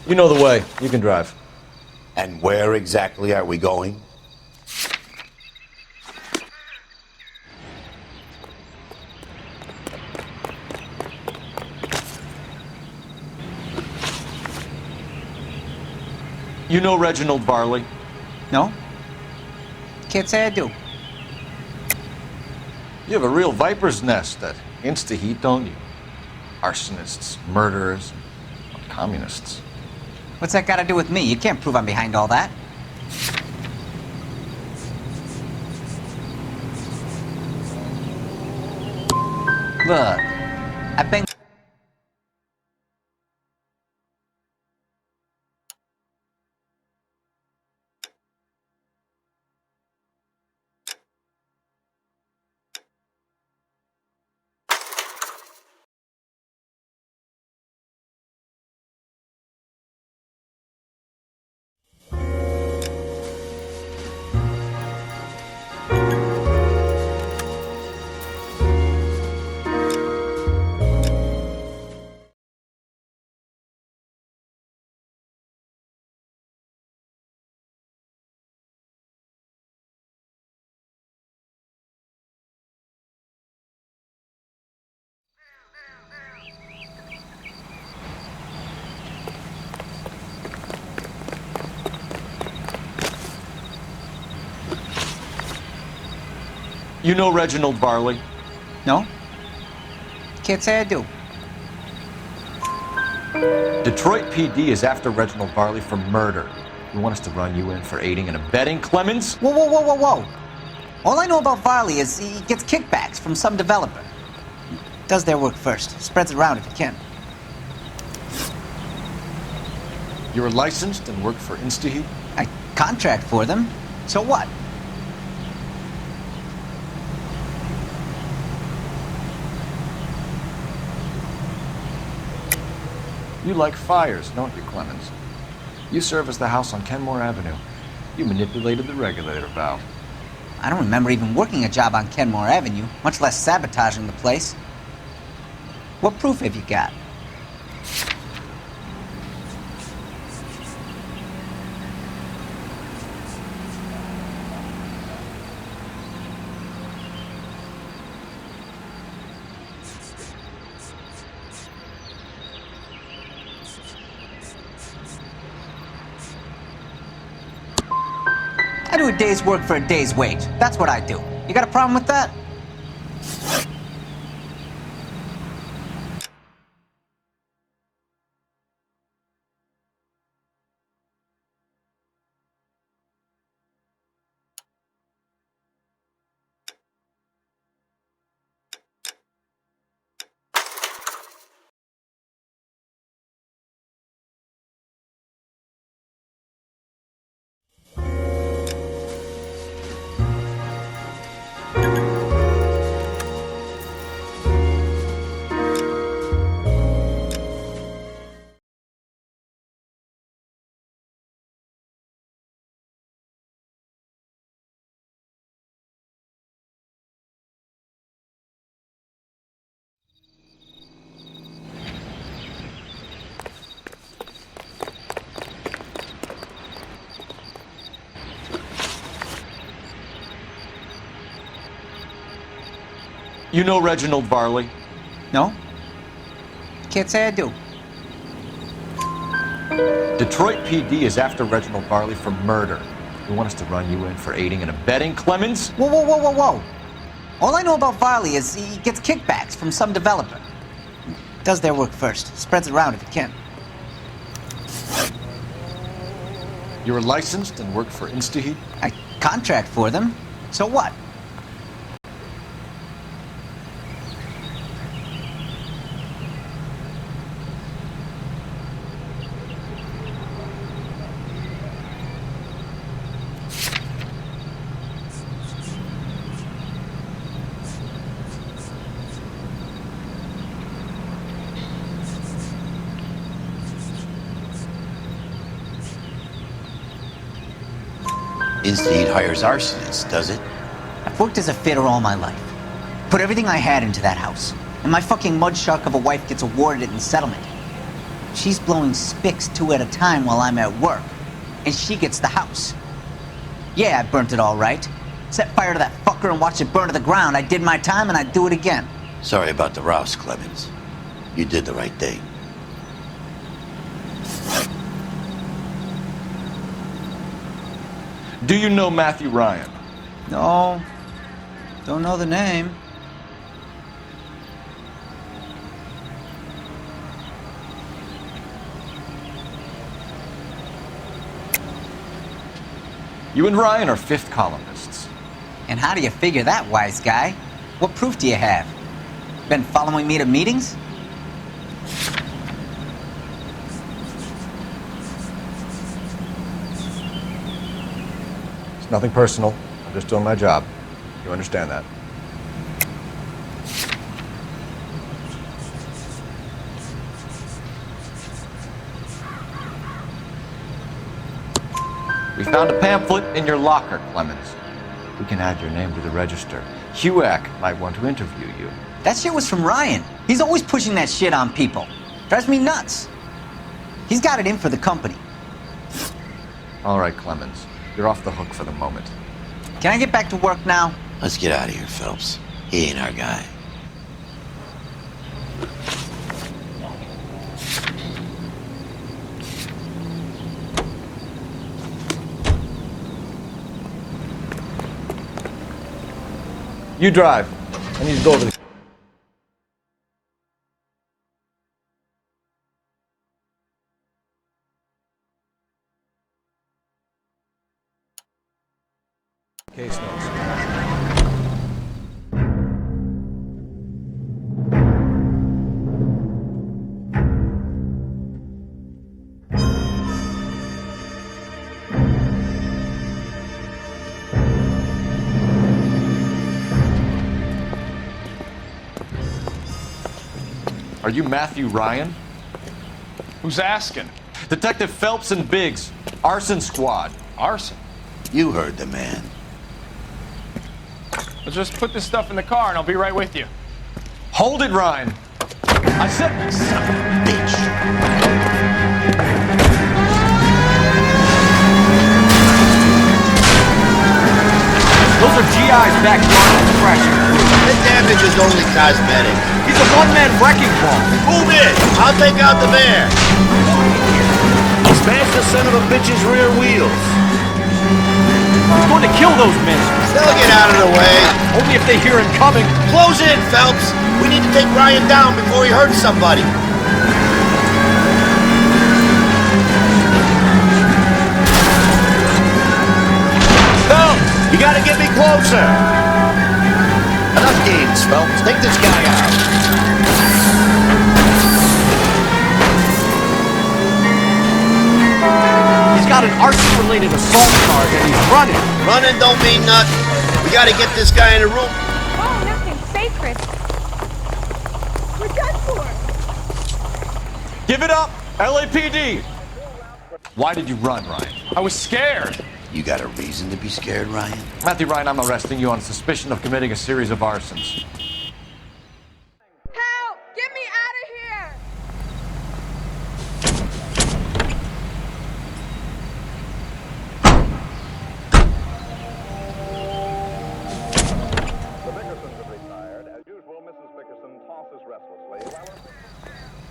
You know the way. You can drive. And where exactly are we going? You know Reginald Barley? No? Can't say I do. You have a real viper's nest at Insta-Heat, don't you? Arsonists, murderers, communists. What's that got to do with me? You can't prove I'm behind all that. Look, I've been... You know Reginald Barley? No? Can't say I do. Detroit PD is after Reginald Barley for murder. You want us to run you in for aiding and abetting, Clemens? Whoa, whoa, whoa, whoa, whoa. All I know about Varley is he gets kickbacks from some developer. Does their work first. Spreads it around if he can. You're licensed and work for Insta-Heat? I contract for them. So what? You like fires, don't you, Clemens? You serve as the house on Kenmore Avenue. You manipulated the regulator valve. I don't remember even working a job on Kenmore Avenue, much less sabotaging the place. What proof have you got? I do a day's work for a day's wage. That's what I do. You got a problem with that? You know Reginald Barley? No? Can't say I do. Detroit PD is after Reginald Barley for murder. You want us to run you in for aiding and abetting, Clemens? Whoa, whoa, whoa, whoa, whoa. All I know about Varley is he gets kickbacks from some developer. Does their work first. Spreads it around if he can. You're licensed and work for Insta-Heat? I contract for them. So what? Instead hires arsonists, does it? I've worked as a fitter all my life. Put everything I had into that house. And my fucking mudshark of a wife gets awarded it in settlement. She's blowing spics 2 at a time while I'm at work. And she gets the house. Yeah, I burnt it all right. Set fire to that fucker and watched it burn to the ground. I did my time and I'd do it again. Sorry about the rouse, Clemens. You did the right thing. Do you know Matthew Ryan? No. Don't know the name. You and Ryan are fifth columnists. And how do you figure that, wise guy? What proof do you have? Been following me to meetings? It's nothing personal. I'm just doing my job. You understand that? We found a pamphlet in your locker, Clemens. We can add your name to the register. HUAC might want to interview you. That shit was from Ryan. He's always pushing that shit on people. Drives me nuts. He's got it in for the company. All right, Clemens. You're off the hook for the moment. Can I get back to work now? Let's get out of here, Phelps. He ain't our guy. You drive. I need to go over the... Case notes. Are you Matthew Ryan? Who's asking? Detective Phelps and Biggs, arson squad. Arson? You heard the man. Well, just put this stuff in the car and I'll be right with you. Hold it, Ryan. I said, son of a bitch. Those are GI's backyard pressure. The damage is only cosmetic. He's a one-man wrecking ball. Move in. I'll take out the van. Smash the son of a bitch's rear wheels. He's going to kill those men. They'll get out of the way. Only if they hear him coming. Close in, Phelps. We need to take Ryan down before he hurts somebody. Phelps, you gotta get me closer. Enough games, Phelps. Take this guy out. He's got an arson-related assault charge and he's running. Running don't mean nothing. We gotta get this guy in a room. Oh, nothing sacred. We're done for. give it up, LAPD. Why did you run, Ryan? I was scared. You got a reason to be scared, Ryan? Matthew Ryan, I'm arresting you on suspicion of committing a series of arsons. Help! Get me out of here!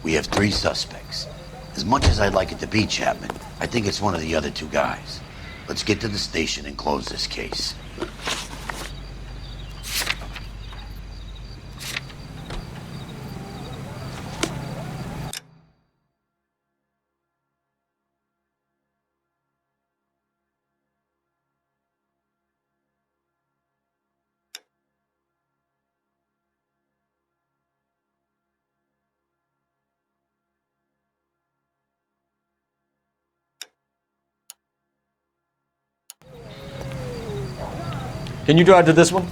We have 3 suspects. As much as I'd like it to be Chapman, I think it's one of the other 2 guys. Let's get to the station and close this case. Can you drive to this one?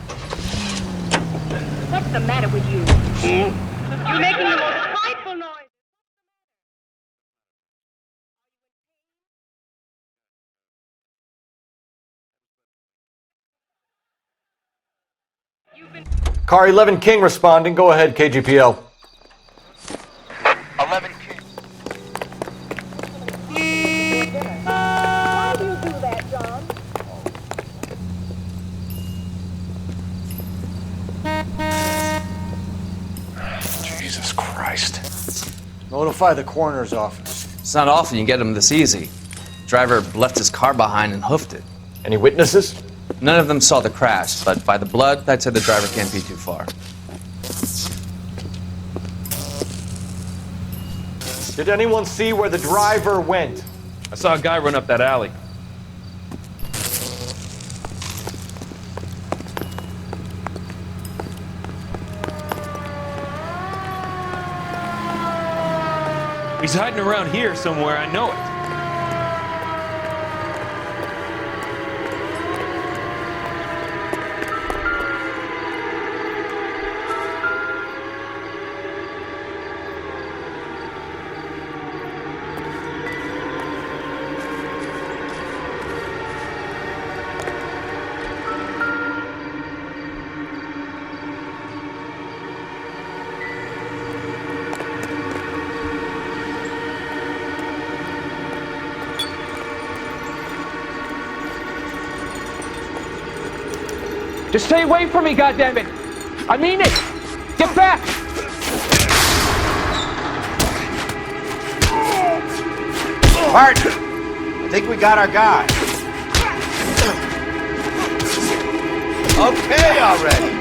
What's the matter with you? You're making the most frightful noise. Car 11 King responding. Go ahead, KGPL. 11 King. Why do you do that, John? Jesus Christ. Notify the coroner's office. It's not often you get them this easy. Driver left his car behind and hoofed it. Any witnesses? None of them saw the crash, but by the blood, I'd say the driver can't be too far. Did anyone see where the driver went? I saw a guy run up that alley. He's hiding around here somewhere, I know it. Just stay away from me, goddammit! I mean it! Get back! Bart, I think we got our guy. Okay already.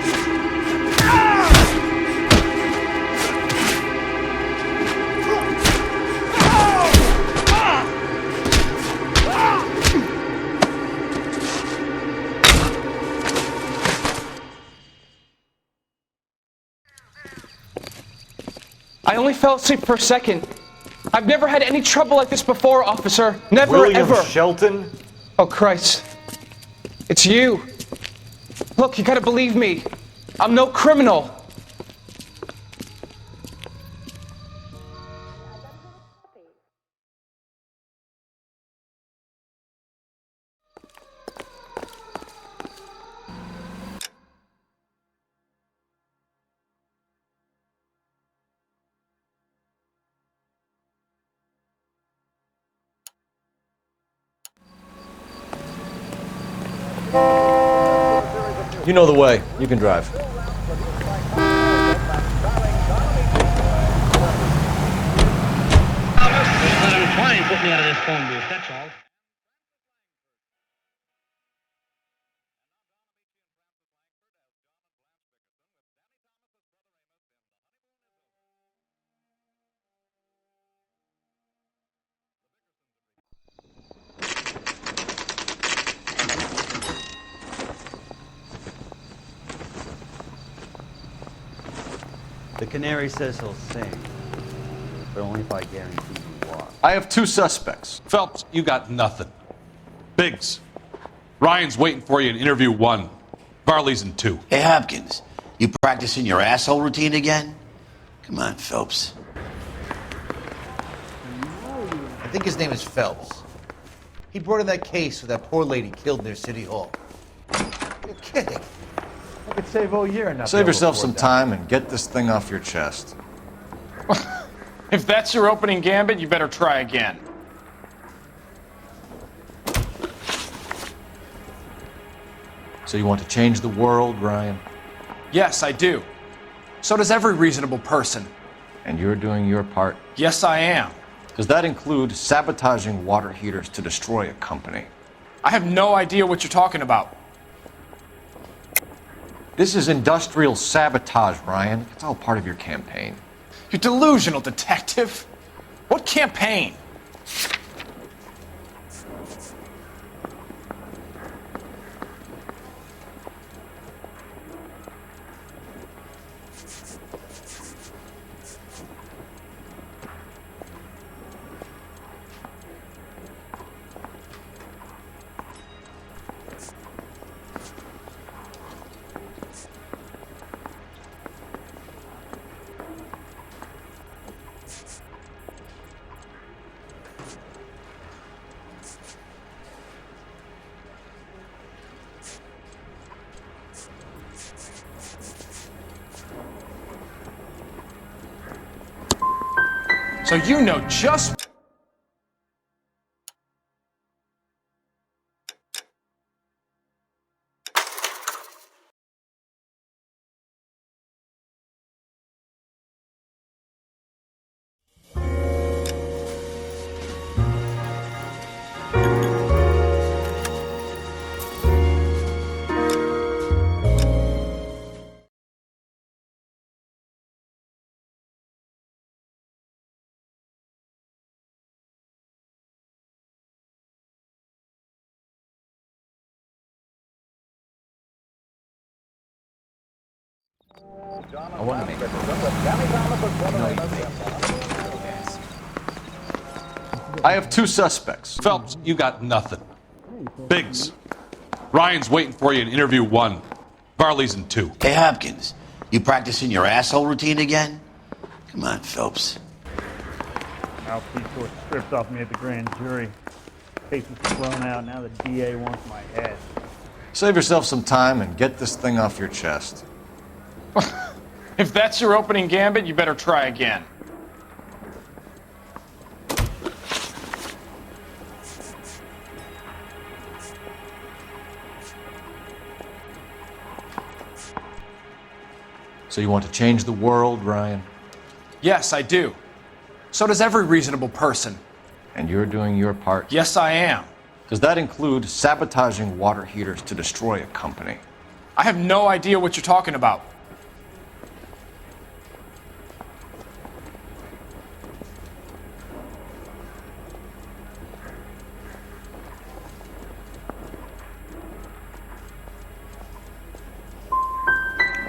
I only fell asleep for a second. I've never had any trouble like this before, officer. Never, William ever. Shelton? Oh, Christ. It's you. Look, you gotta believe me. I'm no criminal. You know the way. You can drive. Let him try and put me out of this phone booth, that's all. The canary says he'll sing, but only if I guarantee you walk. I have two suspects. Phelps, you got nothing. Biggs, Ryan's waiting for you in interview 1. Varley's in 2. Hey, Hopkins, you practicing your asshole routine again? Come on, Phelps. I think his name is Phelps. He brought in that case with that poor lady killed near City Hall. You're kidding. I could save all year and not Save be able to yourself afford some that. time and get this thing off your chest. If that's your opening gambit, you better try again. So you want to change the world, Ryan? Yes, I do. So does every reasonable person. And you're doing your part? Yes, I am. Does that include sabotaging water heaters to destroy a company? I have no idea what you're talking about. This is industrial sabotage, Ryan. It's all part of your campaign. You delusional detective. What campaign? So you know just... I want to make it. I have two suspects. Phelps, you got nothing. Biggs, Ryan's waiting for you in interview 1. Varley's in 2. Hey, Hopkins, you practicing your asshole routine again? Come on, Phelps. Mouthpiece was stripped off me at the grand jury. Case was thrown out. Now the DA wants my head. Save yourself some time and get this thing off your chest. If that's your opening gambit, you better try again. So you want to change the world, Ryan? Yes, I do. So does every reasonable person. And you're doing your part? Yes, I am. Does that include sabotaging water heaters to destroy a company? I have no idea what you're talking about.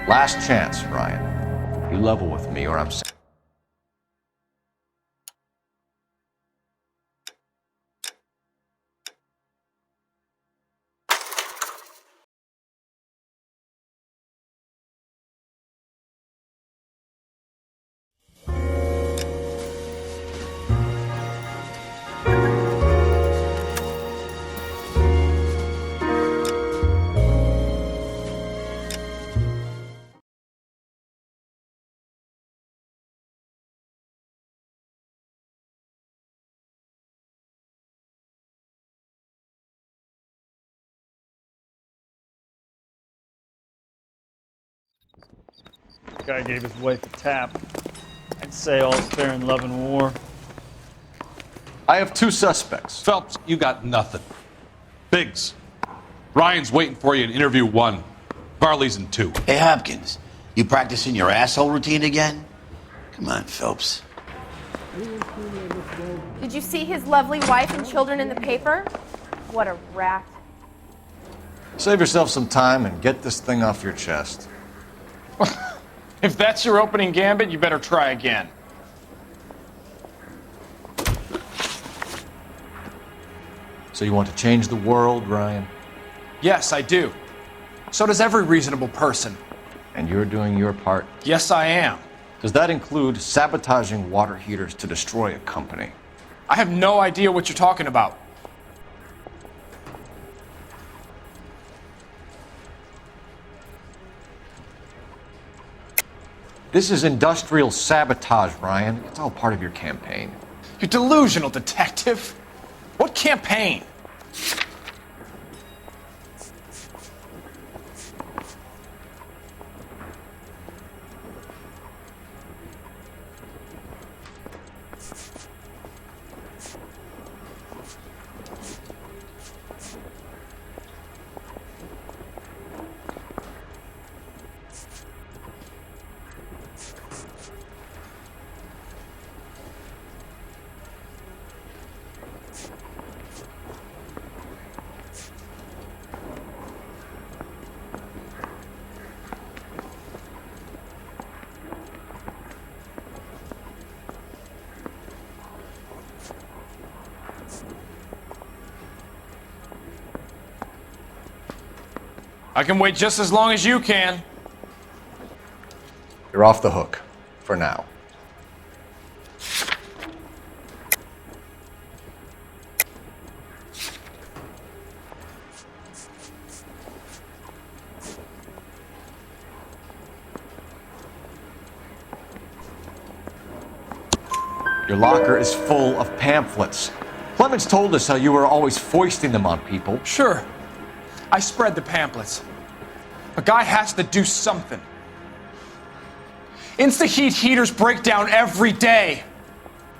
Last chance, Ryan. You level with me or I'm... This guy gave his wife a tap. I'd say all's fair in love and war. I have two suspects. Phelps, you got nothing. Biggs, Ryan's waiting for you in interview 1. Varley's in 2. Hey, Hopkins, you practicing your asshole routine again? Come on, Phelps. Did you see his lovely wife and children in the paper? What a rat. Save yourself some time and get this thing off your chest. If that's your opening gambit, you better try again. So you want to change the world, Ryan? Yes, I do. So does every reasonable person. And you're doing your part? Yes, I am. Does that include sabotaging water heaters to destroy a company? I have no idea what you're talking about. This is industrial sabotage, Ryan. It's all part of your campaign. You delusional detective. What campaign? I can wait just as long as you can. You're off the hook. For now. Your locker is full of pamphlets. Clemens told us how you were always foisting them on people. Sure. I spread the pamphlets. A guy has to do something. Insta-heat heaters break down every day.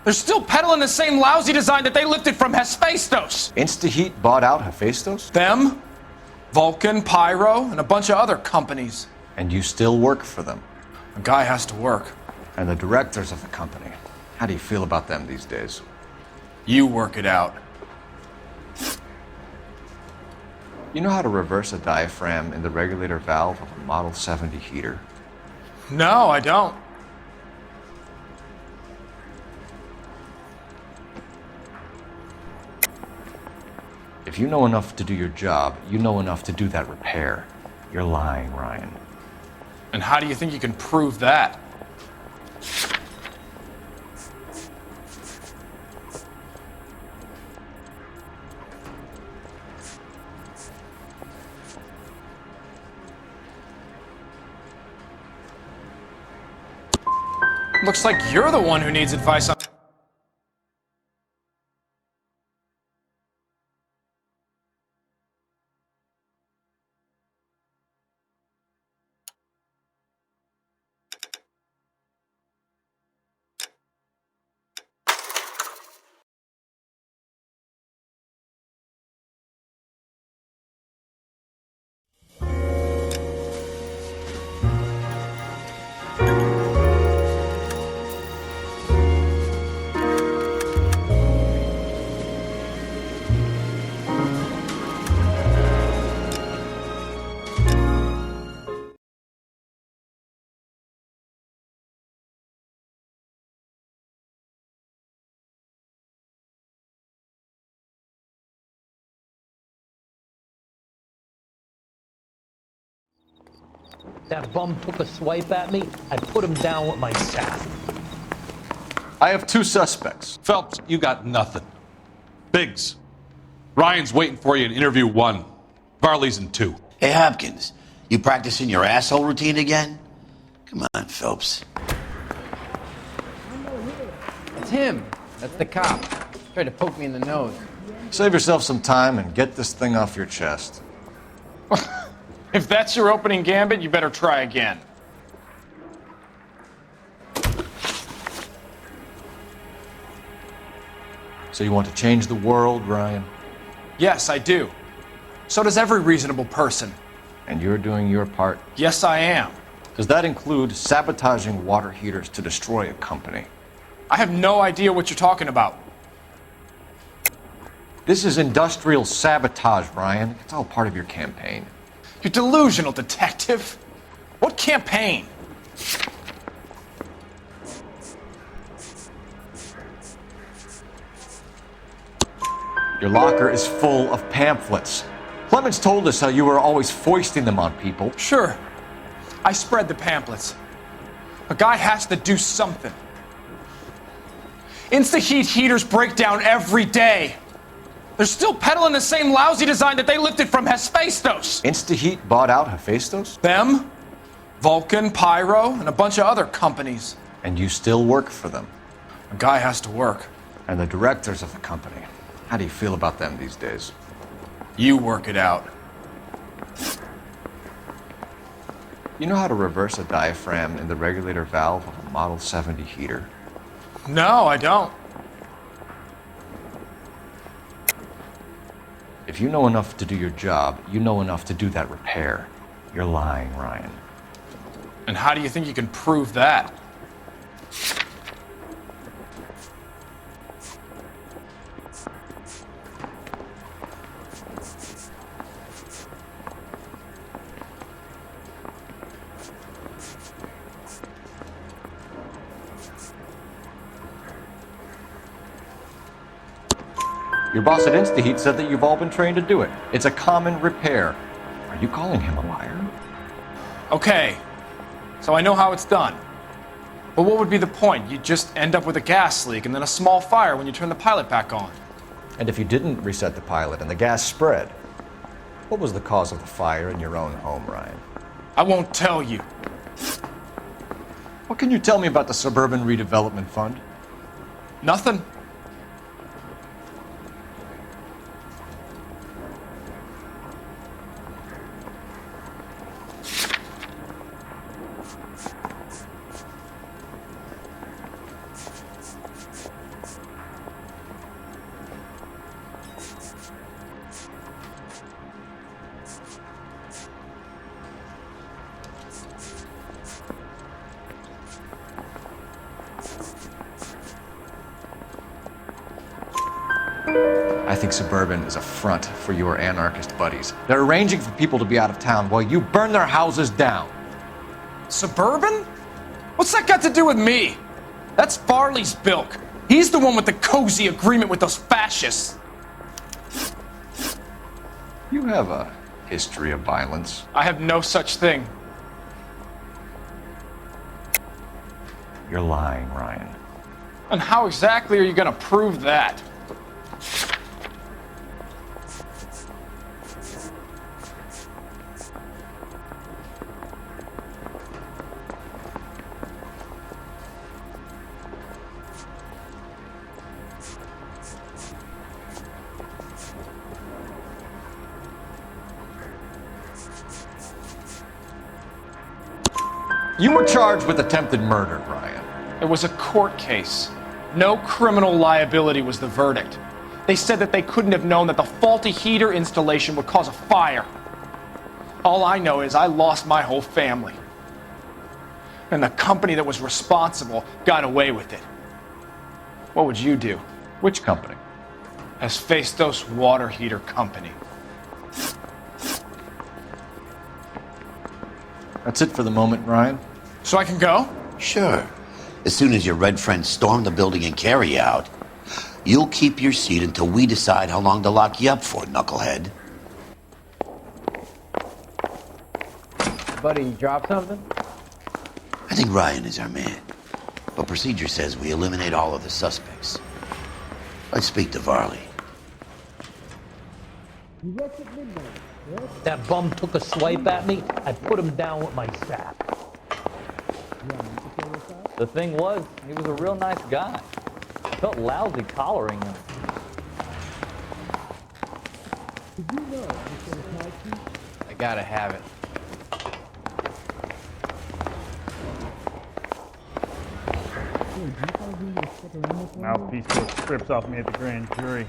They're still peddling the same lousy design that they lifted from Hephaestus. Insta-heat bought out Hephaestus? Them, Vulcan, Pyro, and a bunch of other companies. And you still work for them? A guy has to work. And the directors of the company, how do you feel about them these days? You work it out. You know how to reverse a diaphragm in the regulator valve of a Model 70 heater? No, I don't. If you know enough to do your job, you know enough to do that repair. You're lying, Ryan. And how do you think you can prove that? Looks like you're the one who needs advice on... That bum took a swipe at me, I put him down with my staff. I have two suspects. Phelps, you got nothing. Biggs, Ryan's waiting for you in interview 1. Varley's in 2. Hey, Hopkins, you practicing your asshole routine again? Come on, Phelps. It's him. That's the cop. Tried to poke me in the nose. Save yourself some time and get this thing off your chest. If that's your opening gambit, you better try again. So you want to change the world, Ryan? Yes, I do. So does every reasonable person. And you're doing your part? Yes, I am. Does that include sabotaging water heaters to destroy a company? I have no idea what you're talking about. This is industrial sabotage, Ryan. It's all part of your campaign. You're delusional, detective. What campaign? Your locker is full of pamphlets. Clemens told us how you were always foisting them on people. Sure. I spread the pamphlets. A guy has to do something. Insta-heat heaters break down every day. They're still peddling the same lousy design that they lifted from Hephaestus. Insta-heat bought out Hephaestus? Them, Vulcan, Pyro, and a bunch of other companies. And you still work for them? A guy has to work. And the directors of the company, how do you feel about them these days? You work it out. You know how to reverse a diaphragm in the regulator valve of a Model 70 heater? No, I don't. If you know enough to do your job, you know enough to do that repair. You're lying, Ryan. And how do you think you can prove that? Your boss at InstaHeat said that you've all been trained to do it. It's a common repair. Are you calling him a liar? Okay, so I know how it's done. But what would be the point? You'd just end up with a gas leak and then a small fire when you turn the pilot back on. And if you didn't reset the pilot and the gas spread, what was the cause of the fire in your own home, Ryan? I won't tell you. What can you tell me about the Suburban Redevelopment Fund? Nothing. I think Suburban is a front for your anarchist buddies. They're arranging for people to be out of town while you burn their houses down. Suburban? What's that got to do with me? That's Farley's bilk. He's the one with the cozy agreement with those fascists. You have a history of violence. I have no such thing. You're lying, Ryan. And how exactly are you gonna prove that? You were charged with attempted murder, Ryan. It was a court case. No criminal liability was the verdict. They said that they couldn't have known that the faulty heater installation would cause a fire. All I know is I lost my whole family. And the company that was responsible got away with it. What would you do? Which company? Hephaestos Water Heater Company. That's it for the moment, Ryan. So I can go? Sure. As soon as your red friends storm the building and carry you out, you'll keep your seat until we decide how long to lock you up for, knucklehead. Buddy, you dropped something? I think Ryan is our man. But procedure says we eliminate all of the suspects. Let's speak to Varley. That bum took a swipe at me. I put him down with my sack. The thing was, he was a real nice guy. I felt lousy collaring him. I gotta have it. Mouthpiece took strips off me at the grand jury.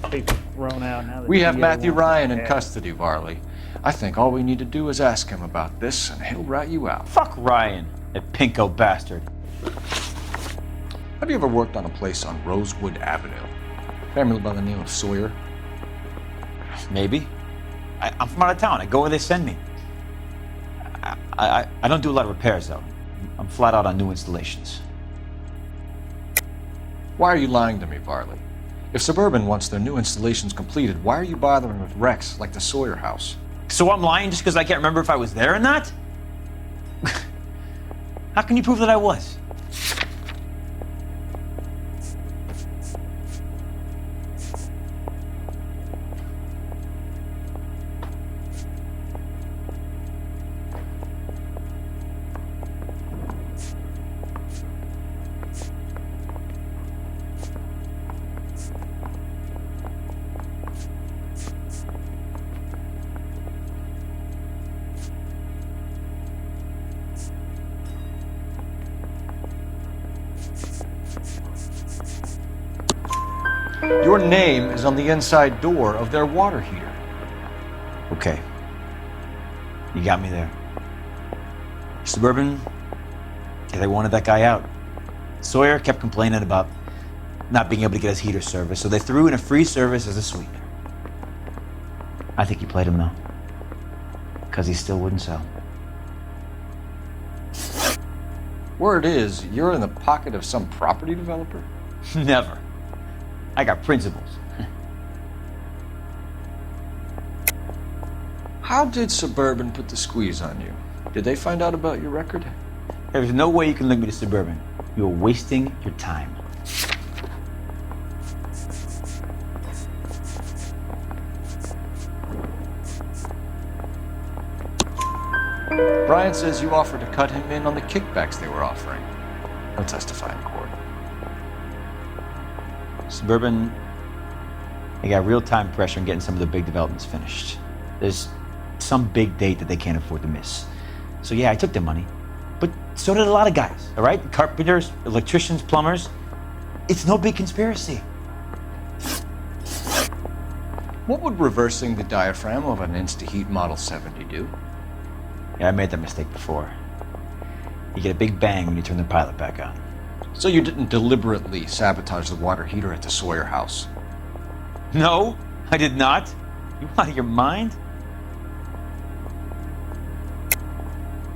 Papers thrown out. Now We have DA Matthew wants Ryan my in head. custody, Varley. I think all we need to do is ask him about this, and he'll rat you out. Fuck Ryan, that pinko bastard. Have you ever worked on a place on Rosewood Avenue? Family by the name of Sawyer? Maybe. I'm from out of town. I go where they send me. I don't do a lot of repairs, though. I'm flat out on new installations. Why are you lying to me, Varley? If Suburban wants their new installations completed, why are you bothering with wrecks like the Sawyer house? So I'm lying just because I can't remember if I was there or not? How can you prove that I was? Your name is on the inside door of their water heater. Okay. You got me there. Suburban, they wanted that guy out. Sawyer kept complaining about not being able to get his heater service, so they threw in a free service as a sweetener. I think he played him, though. Because he still wouldn't sell. Word is, you're in the pocket of some property developer? Never. I got principles. How did Suburban put the squeeze on you? Did they find out about your record? There's no way you can link me to Suburban. You're wasting your time. Brian says you offered to cut him in on the kickbacks they were offering. He'll testify in court. Suburban, they got real-time pressure on getting some of the big developments finished. There's some big date that they can't afford to miss. So yeah, I took their money. But so did a lot of guys, all right? Carpenters, electricians, plumbers. It's no big conspiracy. What would reversing the diaphragm of an Insta-Heat Model 70 do? Yeah, I made that mistake before. You get a big bang when you turn the pilot back on. So you didn't deliberately sabotage the water heater at the Sawyer house? No, I did not. You out of your mind?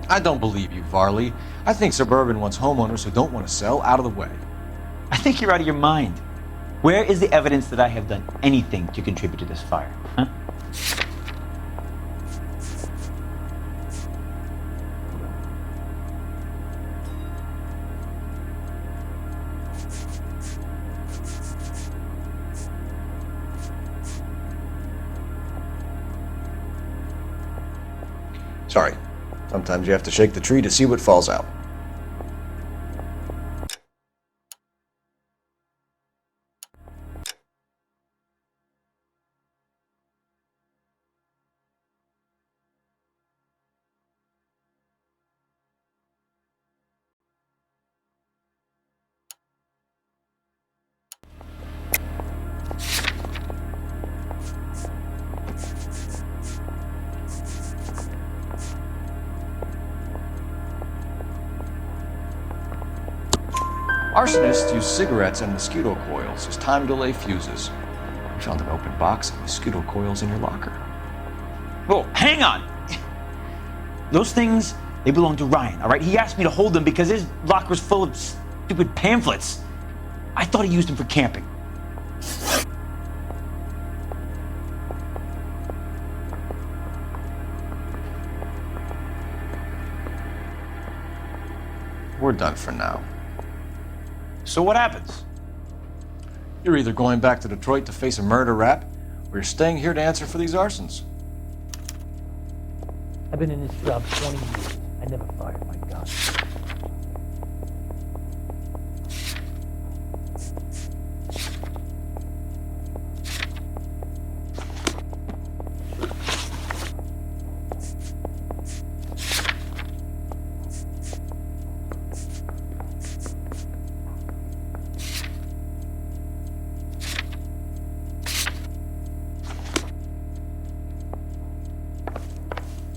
I don't believe you, Varley. I think Suburban wants homeowners who don't want to sell out of the way. I think you're out of your mind. Where is the evidence that I have done anything to contribute to this fire? Huh? Sorry. Sometimes you have to shake the tree to see what falls out. Arsonists use cigarettes and mosquito coils as time delay fuses. We found an open box of mosquito coils in your locker. Whoa, hang on! Those things, they belong to Ryan, all right? He asked me to hold them because his locker's full of stupid pamphlets. I thought he used them for camping. We're done for now. So what happens? You're either going back to Detroit to face a murder rap, or you're staying here to answer for these arsons. I've been in this job 20 years. I never fired my gun.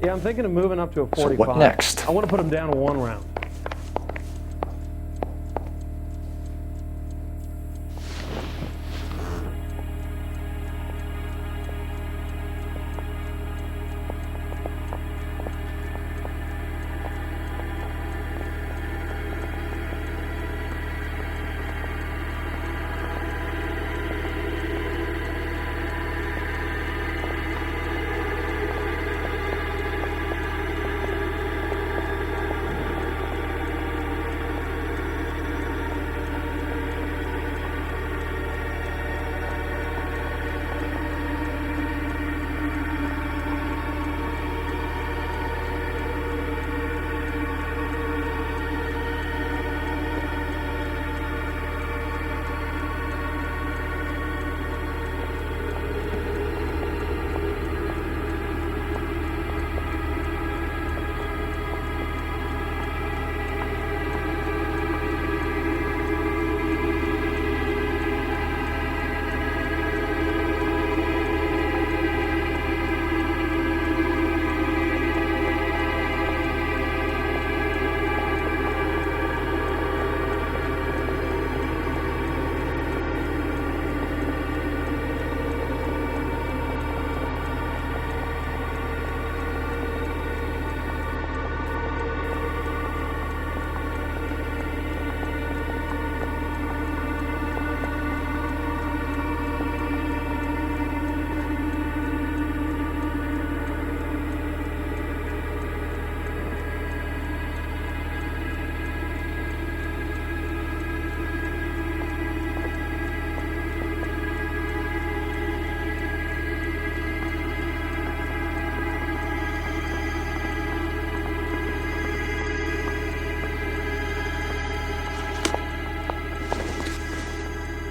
Yeah, I'm thinking of moving up to a 45. So what next? I want to put him down to 1 round.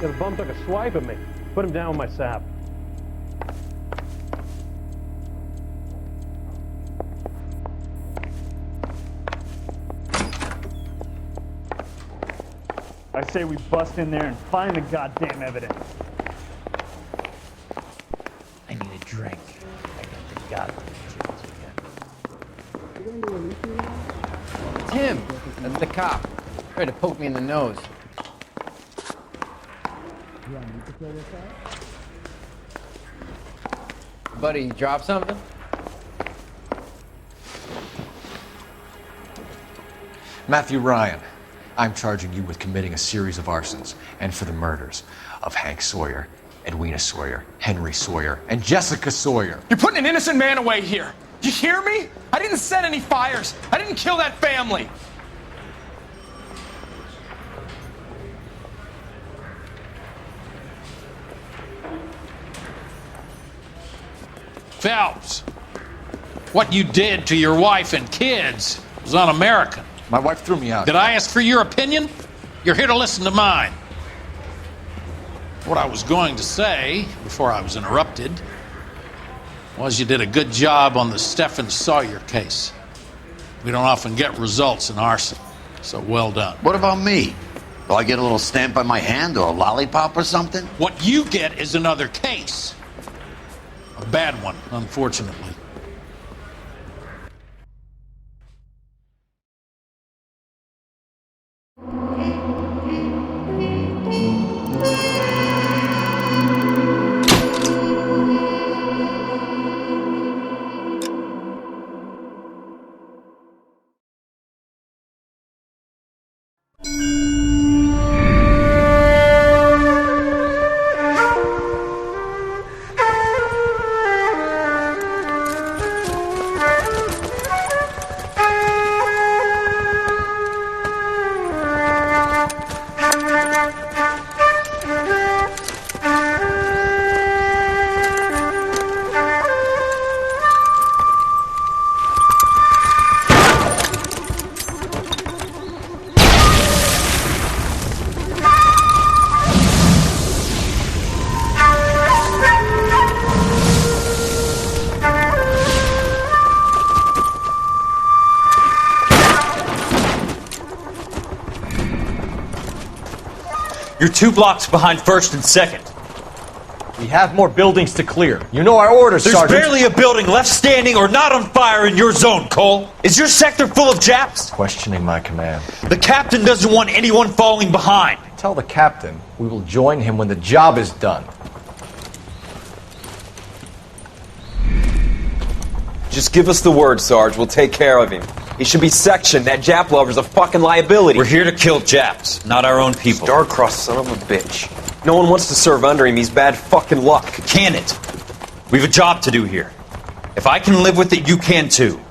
Yeah, the bum took a swipe at me. Put him down with my sap. I say we bust in there and find the goddamn evidence. I need a drink. I got the goddamn Tim, that's the cop. Tried to poke me in the nose. Buddy, you dropped something? Matthew Ryan, I'm charging you with committing a series of arsons and for the murders of Hank Sawyer, Edwina Sawyer, Henry Sawyer, and Jessica Sawyer. You're putting an innocent man away here. You hear me? I didn't set any fires. I didn't kill that family. Phelps, what you did to your wife and kids was un-American. My wife threw me out. Did I ask for your opinion? You're here to listen to mine. What I was going to say, before I was interrupted, was you did a good job on the Stephen Sawyer case. We don't often get results in arson, so well done. What about me? Do I get a little stamp on my hand or a lollipop or something? What you get is another case. A bad one, unfortunately. You're 2 blocks behind 1st and 2nd. We have more buildings to clear. You know our orders, There's Sergeant. barely a building left standing or not on fire in your zone, Cole. Is your sector full of Japs? Questioning my command. The captain doesn't want anyone falling behind. Tell the captain we will join him when the job is done. Just give us the word, Sarge. We'll take care of him. He should be sectioned. That Jap lover's a fucking liability. We're here to kill Japs, not our own people. Star-crossed son of a bitch. No one wants to serve under him. He's bad fucking luck. Can it? We've a job to do here. If I can live with it, you can too.